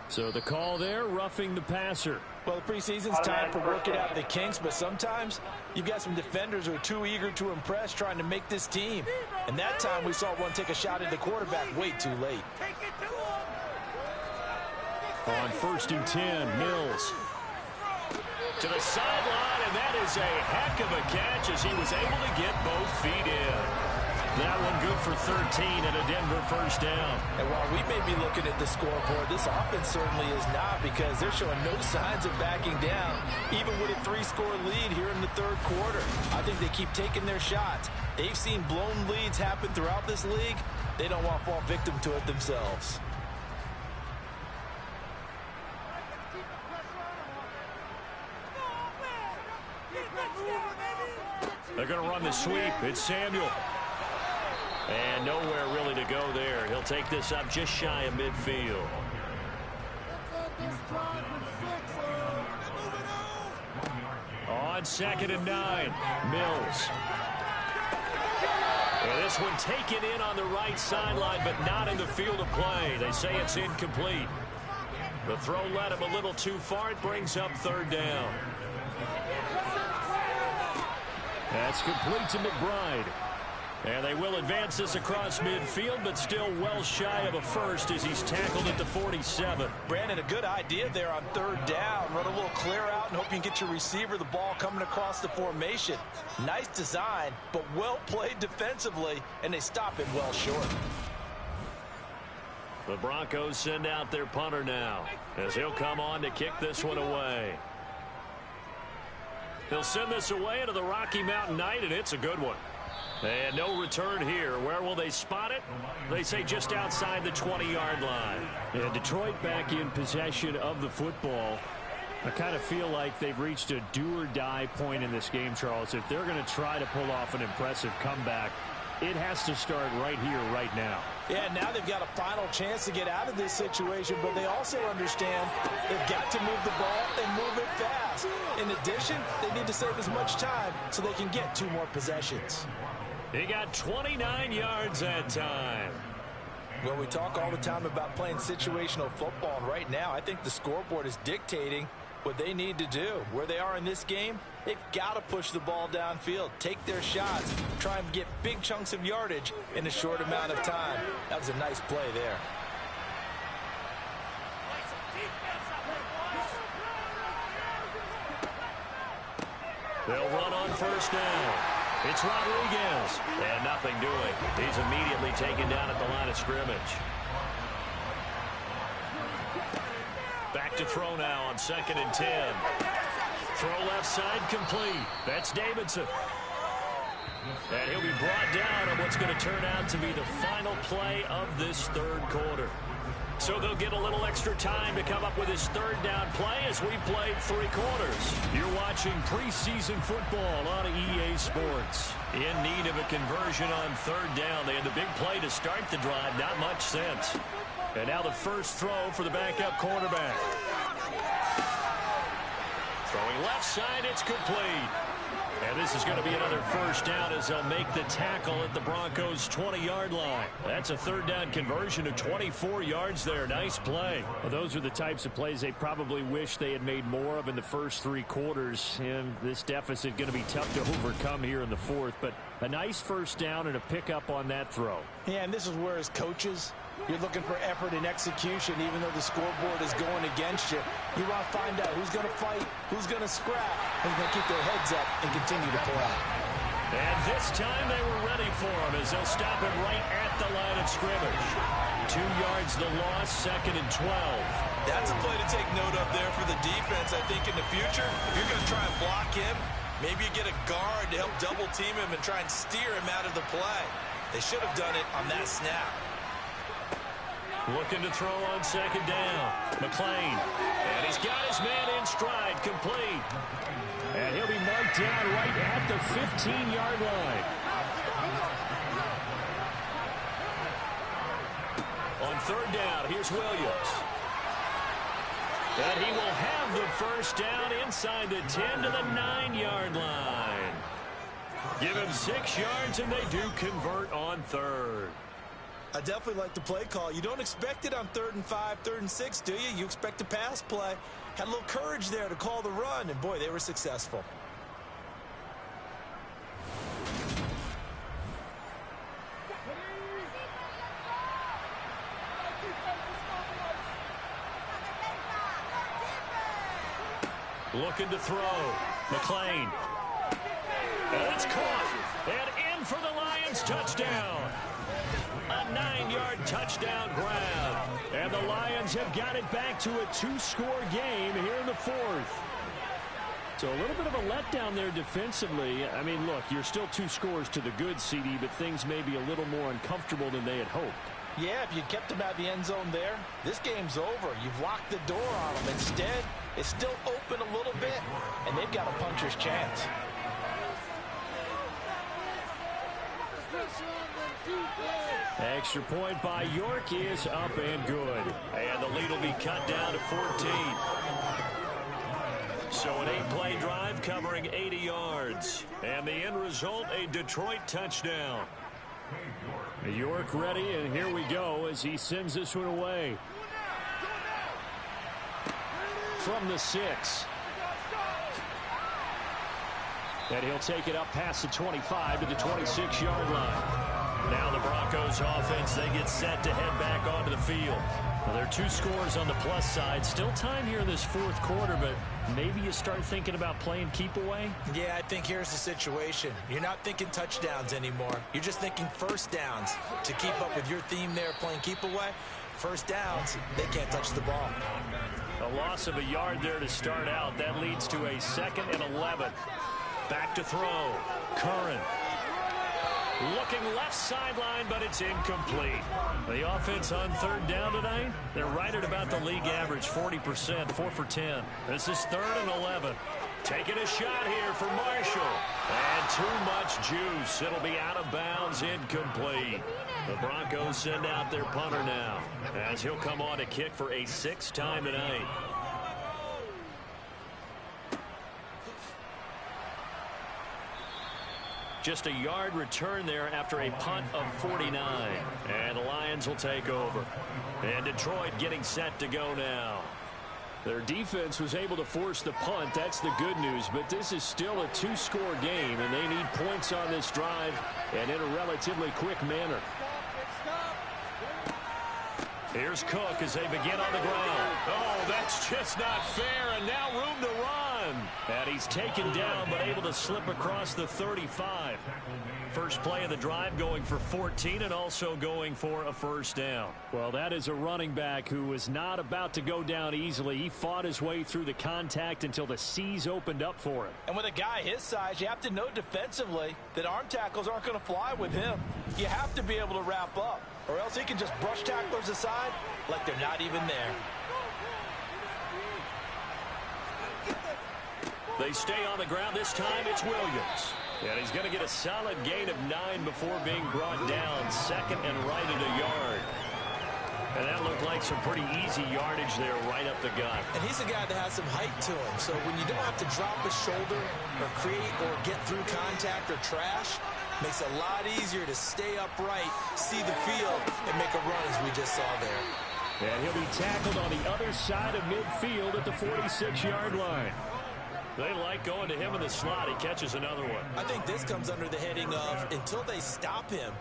So the call there, roughing the passer. Well, the preseason's time for working out the kinks, but sometimes you've got some defenders who are too eager to impress trying to make this team. And that time we saw one take a shot at the quarterback way too late. On 1st and 10, Mills. To the sideline, and that is a heck of a catch as he was able to get both feet in. That one good for 13 and a Denver first down. And while we may be looking at the scoreboard, this offense certainly is not, because they're showing no signs of backing down, even with a 3-score lead here in the 3rd quarter. I think they keep taking their shots. They've seen blown leads happen throughout this league. They don't want to fall victim to it themselves. They're going to run the sweep. It's Samuel. And nowhere really to go there. He'll take this up just shy of midfield. On 2nd and 9, Mills. Well, this one taken in on the right sideline, but not in the field of play. They say it's incomplete. The throw led him a little too far. It brings up 3rd down. That's complete to McBride. And they will advance this across midfield, but still well shy of a first as he's tackled at the 47. Brandon, a good idea there on 3rd down. Run a little clear out and hope you can get your receiver the ball coming across the formation. Nice design, but well played defensively, and they stop him well short. The Broncos send out their punter now as he'll come on to kick this one away. He'll send this away into the Rocky Mountain Night, and it's a good one. And no return here. Where will they spot it? They say just outside the 20-yard line. Yeah, Detroit back in possession of the football. I kind of feel like they've reached a do-or-die point in this game, Charles. If they're going to try to pull off an impressive comeback, it has to start right here, right now. Yeah, now they've got a final chance to get out of this situation, but they also understand they've got to move the ball and move it fast. In addition, they need to save as much time so they can get 2 more possessions. He got 29 yards that time. Well, we talk all the time about playing situational football, and right now I think the scoreboard is dictating what they need to do. Where they are in this game, they've got to push the ball downfield, take their shots, try and get big chunks of yardage in a short amount of time. That was a nice play there. They'll run on 1st down. It's Rodriguez. And nothing doing. He's immediately taken down at the line of scrimmage. Back to throw now on 2nd and 10. Throw left side complete. That's Davidson. And he'll be brought down on what's going to turn out to be the final play of this 3rd quarter. So they'll get a little extra time to come up with his 3rd down play as we played 3 quarters. You're watching preseason football on EA Sports. In need of a conversion on 3rd down. They had the big play to start the drive. Not much sense. And now the first throw for the backup quarterback. Throwing left side, it's complete. And this is going to be another 1st down as they'll make the tackle at the Broncos' 20-yard line. That's a 3rd down conversion of 24 yards there. Nice play. Well, those are the types of plays they probably wish they had made more of in the first 3 quarters. And this deficit going to be tough to overcome here in the 4th. But a nice 1st down and a pickup on that throw. Yeah, and this is where as coaches, you're looking for effort and execution, even though the scoreboard is going against you. You want to find out who's going to fight, who's going to scrap, who's going to keep their heads up and continue to play. And this time they were ready for him as they'll stop him right at the line of scrimmage. 2 yards the loss, 2nd and 12. That's a play to take note of there for the defense. I think in the future, if you're going to try and block him, maybe you get a guard to help double team him and try and steer him out of the play. They should have done it on that snap. Looking to throw on 2nd down. McLean. And he's got his man in stride, complete. And he'll be marked down right at the 15-yard line. On 3rd down, here's Williams. And he will have the 1st down inside the 10 to the 9-yard line. Give him 6 yards, and they do convert on 3rd. I definitely like the play call. You don't expect it on 3rd and 5, 3rd and 6, do you? You expect a pass play. Had a little courage there to call the run, and boy, they were successful. Looking to throw. McLean. And it's caught. And in for the Lions touchdown. A 9-yard touchdown grab. And the Lions have got it back to a 2-score game here in the 4th. So a little bit of a letdown there defensively. I mean, look, you're still 2 scores to the good, CD, but things may be a little more uncomfortable than they had hoped. Yeah, if you kept them out of the end zone there, this game's over. You've locked the door on them. Instead, it's still open a little bit, and they've got a puncher's chance. Extra point by York is up and good. And the lead will be cut down to 14. So an 8-play drive covering 80 yards. And the end result, a Detroit touchdown. York ready, and here we go as he sends this one away. From the 6. And he'll take it up past the 25 to the 26-yard line. Now the Broncos offense, they get set to head back onto the field. Well, there are 2 scores on the plus side. Still time here in this fourth quarter, but maybe you start thinking about playing keep away? Yeah, I think here's the situation. You're not thinking touchdowns anymore. You're just thinking first downs. To keep up with your theme there playing keep away, first downs, they can't touch the ball. A loss of a yard there to start out. That leads to a 2nd and 11. Back to throw. Curran. Looking left sideline, but it's incomplete. The offense on 3rd down tonight, they're right at about the league average, 40%, 4 for 10. This is 3rd and 11. Taking a shot here for Marshall. And too much juice. It'll be out of bounds, incomplete. The Broncos send out their punter now, as he'll come on to kick for a 6th time tonight. Just a yard return there after a punt of 49. And the Lions will take over. And Detroit getting set to go now. Their defense was able to force the punt. That's the good news. But this is still a 2-score game, and they need points on this drive and in a relatively quick manner. Here's Cook as they begin on the ground. Oh, that's just not fair, and now room to run. And he's taken down, but able to slip across the 35. First play of the drive going for 14 and also going for a first down. Well, that is a running back who was not about to go down easily. He fought his way through the contact until the seas opened up for him. And with a guy his size, you have to know defensively that arm tackles aren't going to fly with him. You have to be able to wrap up, or else he can just brush tacklers aside like they're not even there. They stay on the ground. This time it's Williams. And he's going to get a solid gain of 9 before being brought down. 2nd and right at a yard. And that looked like some pretty easy yardage there right up the gut. And he's a guy that has some height to him. So when you don't have to drop his shoulder or create or get through contact or trash, makes it a lot easier to stay upright, see the field, and make a run as we just saw there. And he'll be tackled on the other side of midfield at the 46-yard line. They like going to him in the slot. He catches another one. I think this comes under the heading of until they stop him,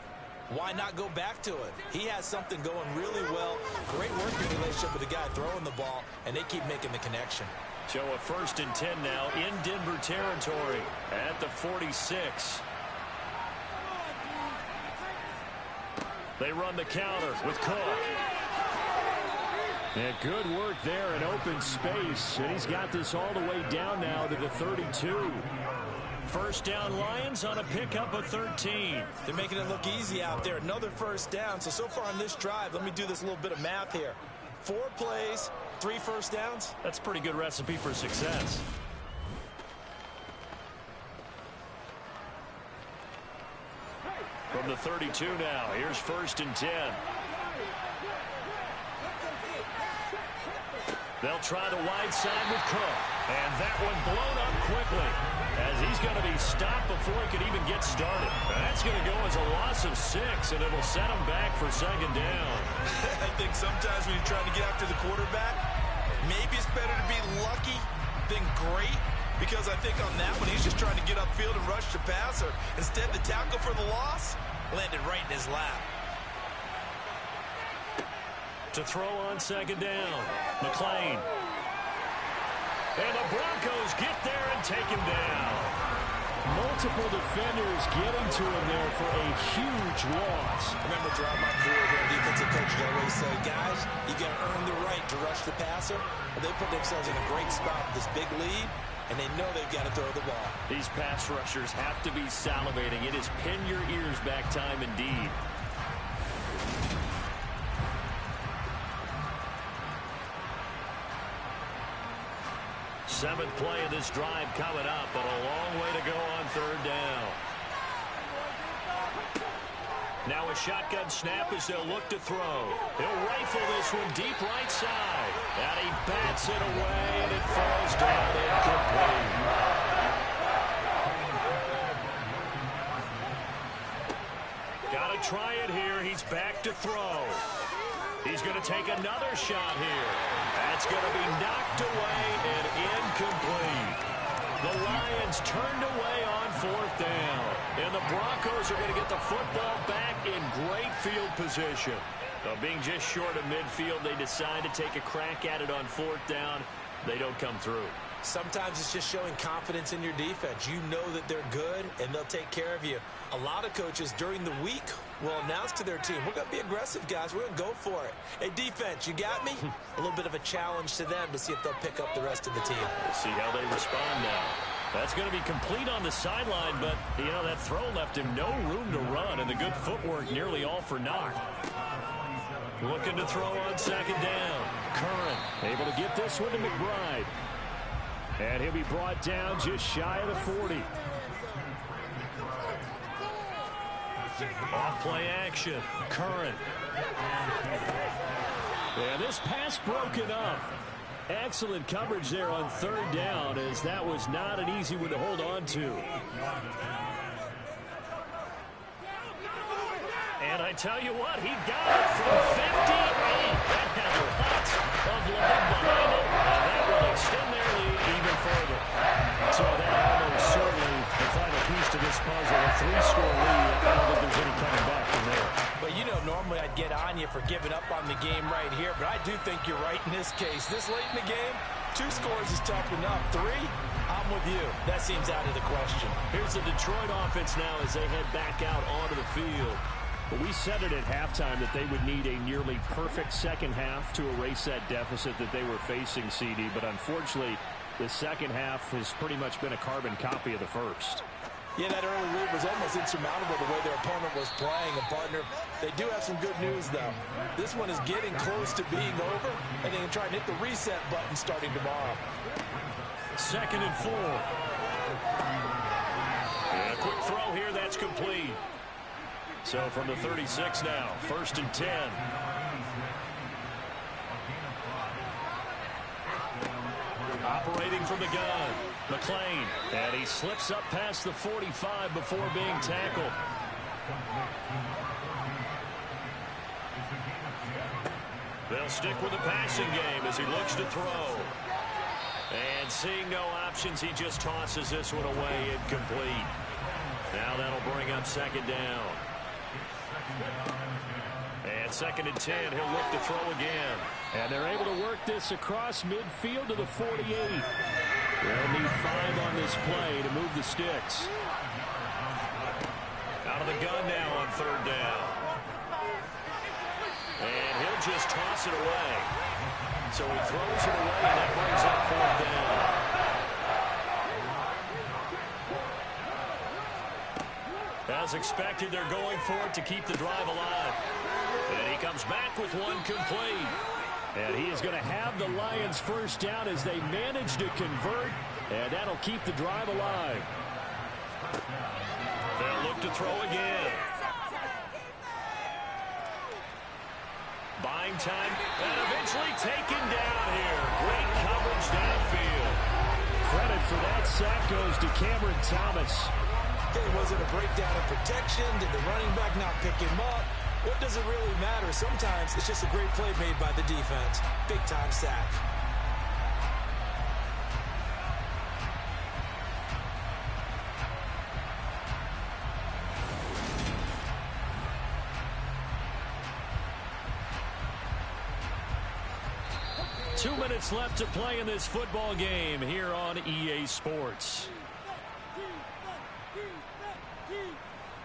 why not go back to it? He has something going really well. Great working relationship with the guy throwing the ball, and they keep making the connection. So a 1st and 10 now in Denver territory at the 46. They run the counter with Cook. And good work there in open space. And he's got this all the way down now to the 32. First down Lions on a pickup of 13. They're making it look easy out there. Another first down. So far on this drive, let me do this little bit of math here. 4 plays, 3 first downs. That's a pretty good recipe for success. From the 32 now, here's 1st and 10. They'll try the wide side with Cook. And that one blown up quickly as he's going to be stopped before he could even get started. That's going to go as a loss of 6, and it'll set him back for 2nd down. I think sometimes when you're trying to get after the quarterback, maybe it's better to be lucky than great, because I think on that one, he's just trying to get upfield and rush the passer. Instead, the tackle for the loss landed right in his lap. To throw on 2nd down, McLean. And the Broncos get there and take him down. Multiple defenders getting to him there for a huge loss. I remember throughout my career here, defensive coaches always say, guys, you got to earn the right to rush the passer. And they put themselves in a great spot with this big lead, and they know they've got to throw the ball. These pass rushers have to be salivating. It is pin your ears back time indeed. Seventh play of this drive coming up, but a long way to go on 3rd down. Now a shotgun snap as they'll look to throw. He'll rifle this one deep right side. And he bats it away, and it falls down incomplete. Got to try it here. He's back to throw. He's going to take another shot here. That's going to be knocked away and incomplete. The Lions turned away on 4th down. And the Broncos are going to get the football back in great field position. Being just short of midfield, they decide to take a crack at it on 4th down. They don't come through. Sometimes it's just showing confidence in your defense. You know that they're good, and they'll take care of you. A lot of coaches during the week will announce to their team, we're going to be aggressive, guys. We're going to go for it. Hey, defense, you got me? A little bit of a challenge to them to see if they'll pick up the rest of the team. We'll see how they respond now. That's going to be complete on the sideline, but, you know, that throw left him no room to run, and the good footwork nearly all for naught. Looking to throw on 2nd down. Curran able to get this one to McBride. And he'll be brought down just shy of the 40. Off-play action. Curran. And this pass broken up. Excellent coverage there on 3rd down, as that was not an easy one to hold on to. And I tell you what, he got it from 58. That had lots of leg behind it, and that will extend their lead even further. So that almost certainly the final piece to this puzzle. A 3-score lead. I don't think there's any coming back from there. But you know, normally I'd get on you for giving up on the game right here, but I do think you're right in this case. This late in the game, 2 scores is tough enough. 3, I'm with you. That seems out of the question. Here's the Detroit offense now as they head back out onto the field. Well, we said it at halftime that they would need a nearly perfect second half to erase that deficit that they were facing, CD. But unfortunately, the second half has pretty much been a carbon copy of the first. Yeah, that early lead was almost insurmountable the way their opponent was playing. And, partner, they do have some good news, though. This one is getting close to being over, and they can try and hit the reset button starting tomorrow. 2nd and 4. And a quick throw here, that's complete. So from the 36 now, 1st and 10. Operating from the gun, McLean. And he slips up past the 45 before being tackled. They'll stick with the passing game as he looks to throw. And seeing no options, he just tosses this one away incomplete. Now that'll bring up 2nd down. And 2nd and 10, he'll look to throw again. And they're able to work this across midfield to the 48. They'll need 5 on this play to move the sticks. Out of the gun now on 3rd down. And he'll just toss it away. So he throws it away, and that brings up 4th down. As expected, they're going for it to keep the drive alive. And he comes back with one complete. And he is going to have the Lions 1st down as they manage to convert. And that'll keep the drive alive. They'll look to throw again. Buying time, and eventually taken down here. Great coverage downfield. Credit for that sack goes to Cameron Thomas. Okay, was it a breakdown in protection? Did the running back not pick him up? What does it really matter? Sometimes it's just a great play made by the defense. Big-time sack. Two minutes left to play in this football game here on EA Sports.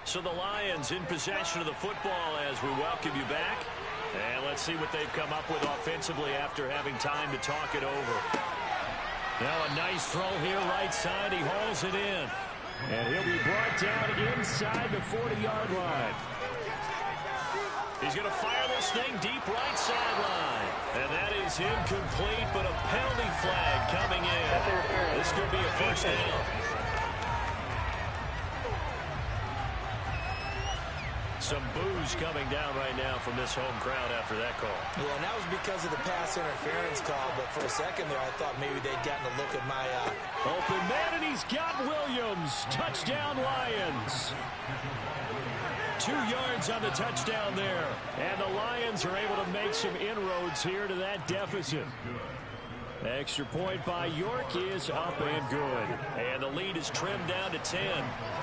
So the Lions in possession of the football as we welcome you back. And let's see what they've come up with offensively after having time to talk it over. Now a nice throw here right side. He hauls it in. And he'll be brought down inside the 40-yard line. He's going to fire this thing deep right sideline. And that is incomplete, but a penalty flag coming in. This could be a 1st down. Some boos coming down right now from this home crowd after that call. Yeah, and that was because of the pass interference call, but for a second there I thought maybe they'd gotten a look at my open man, and he's got Williams. Touchdown, Lions. 2 yards on the touchdown there. And the Lions are able to make some inroads here to that deficit. Extra point by York is up and good. And the lead is trimmed down to 10.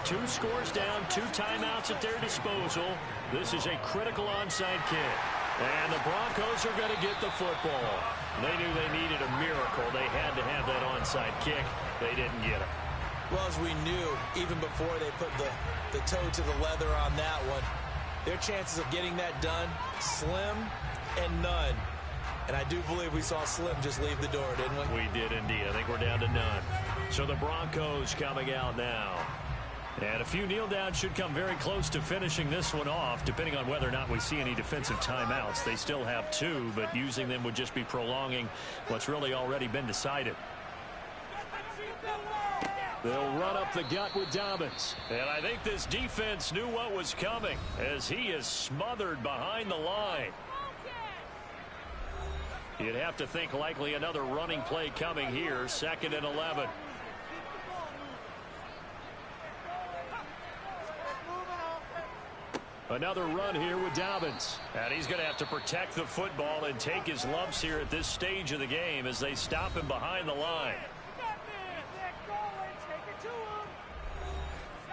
2 scores down, 2 timeouts at their disposal. This is a critical onside kick. And the Broncos are going to get the football. They knew they needed a miracle. They had to have that onside kick. They didn't get it. Well, as we knew, even before they put the toe to the leather on that one, their chances of getting that done, slim and none. And I do believe we saw Slim just leave the door, didn't we? We did indeed. I think we're down to none. So the Broncos coming out now. And a few kneel downs should come very close to finishing this one off, depending on whether or not we see any defensive timeouts. They still have 2, but using them would just be prolonging what's really already been decided. They'll run up the gut with Dobbins. And I think this defense knew what was coming as he is smothered behind the line. You'd have to think likely another running play coming here, 2nd and 11. Another run here with Dobbins. And he's going to have to protect the football and take his lumps here at this stage of the game as they stop him behind the line.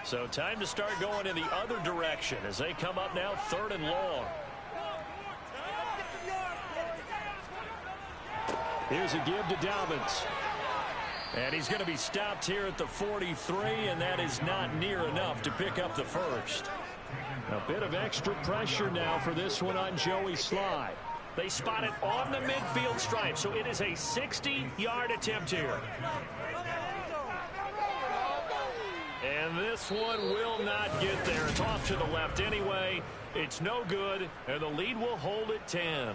So time to start going in the other direction as they come up now 3rd and long. Here's a give to Dobbins. And he's going to be stopped here at the 43, and that is not near enough to pick up the first. A bit of extra pressure now for this one on Joey Sly. They spot it on the midfield stripe, so it is a 60-yard attempt here. And this one will not get there. It's off to the left anyway. It's no good, and the lead will hold at 10.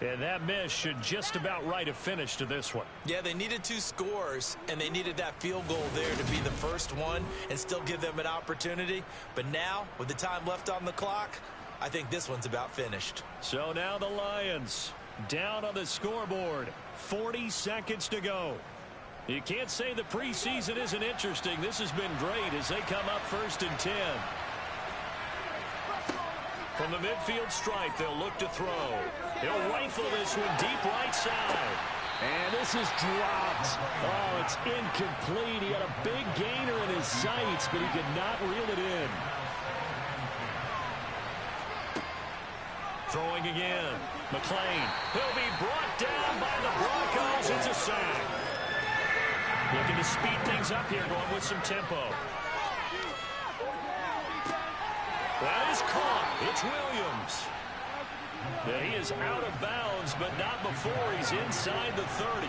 And that miss should just about write a finish to this one. Yeah, they needed 2 scores, and they needed that field goal there to be the first one and still give them an opportunity. But now, with the time left on the clock, I think this one's about finished. So now the Lions down on the scoreboard. 40 seconds to go. You can't say the preseason isn't interesting. This has been great as they come up 1st and 10. From the midfield stripe, they'll look to throw. He'll rifle this one deep right side. And this is dropped. Oh, it's incomplete. He had a big gainer in his sights, but he could not reel it in. Throwing again. McLean. He'll be brought down by the Broncos. It's a sack. Looking to speed things up here, going with some tempo. That is caught. It's Williams. Yeah, he is out of bounds, but not before he's inside the 30.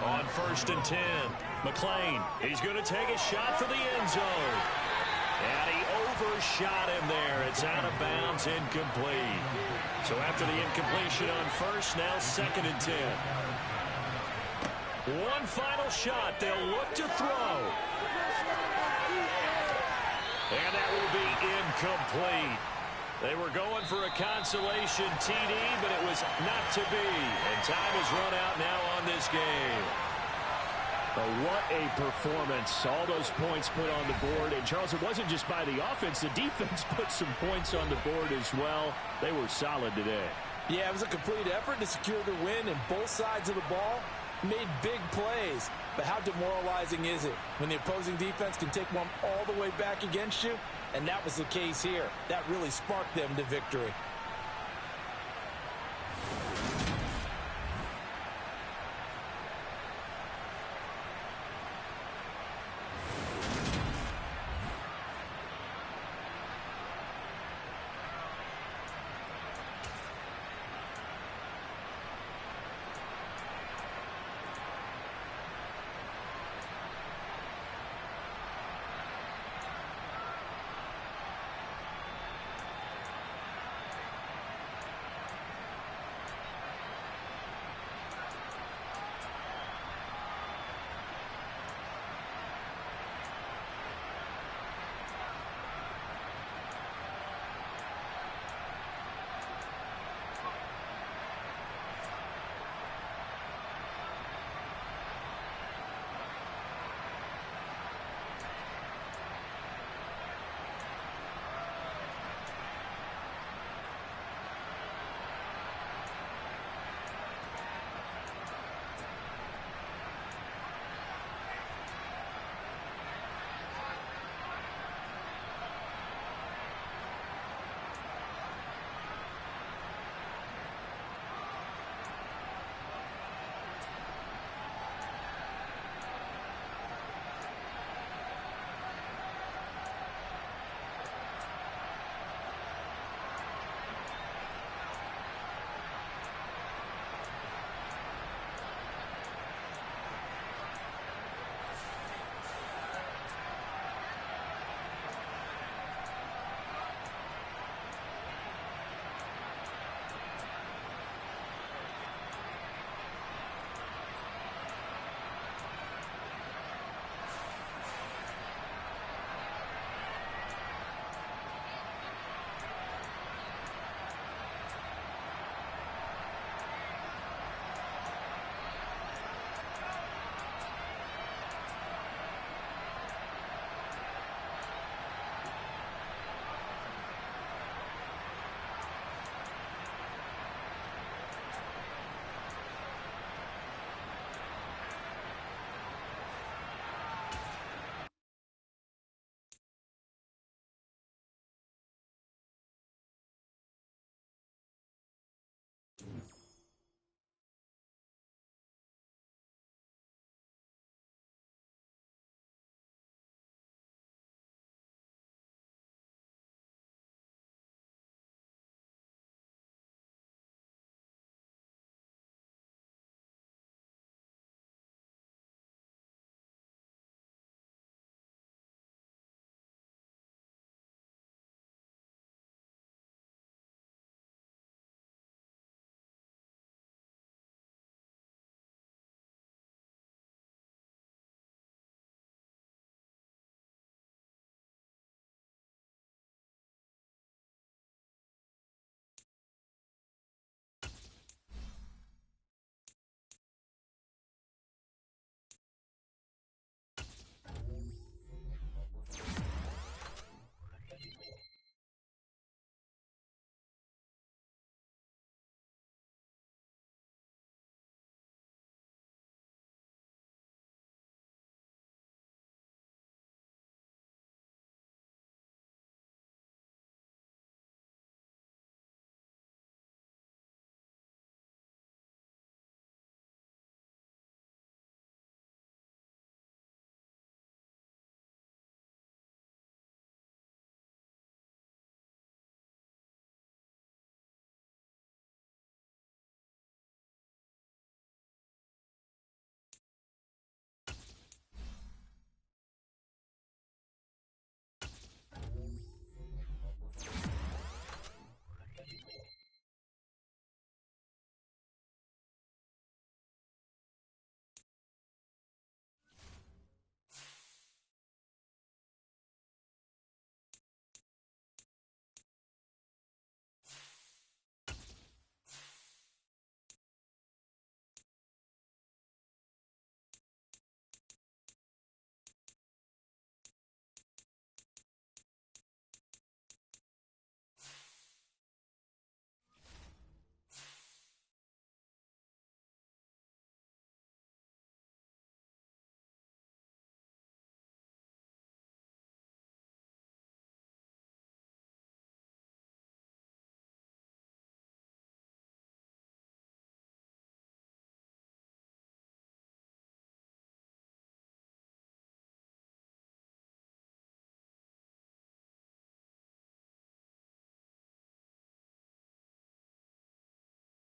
On 1st and 10, McLean. He's going to take a shot for the end zone. And he overshot him there. It's out of bounds, incomplete. So after the incompletion on 1st, now 2nd and 10. One final shot. They'll look to throw. And that will be incomplete. They were going for a consolation TD, but it was not to be. And time is run out now on this game. But what a performance. All those points put on the board. And, Charles, it wasn't just by the offense. The defense put some points on the board as well. They were solid today. Yeah, it was a complete effort to secure the win, and both sides of the ball made big plays. But how demoralizing is it when the opposing defense can take one all the way back against you? And that was the case here. That really sparked them to victory.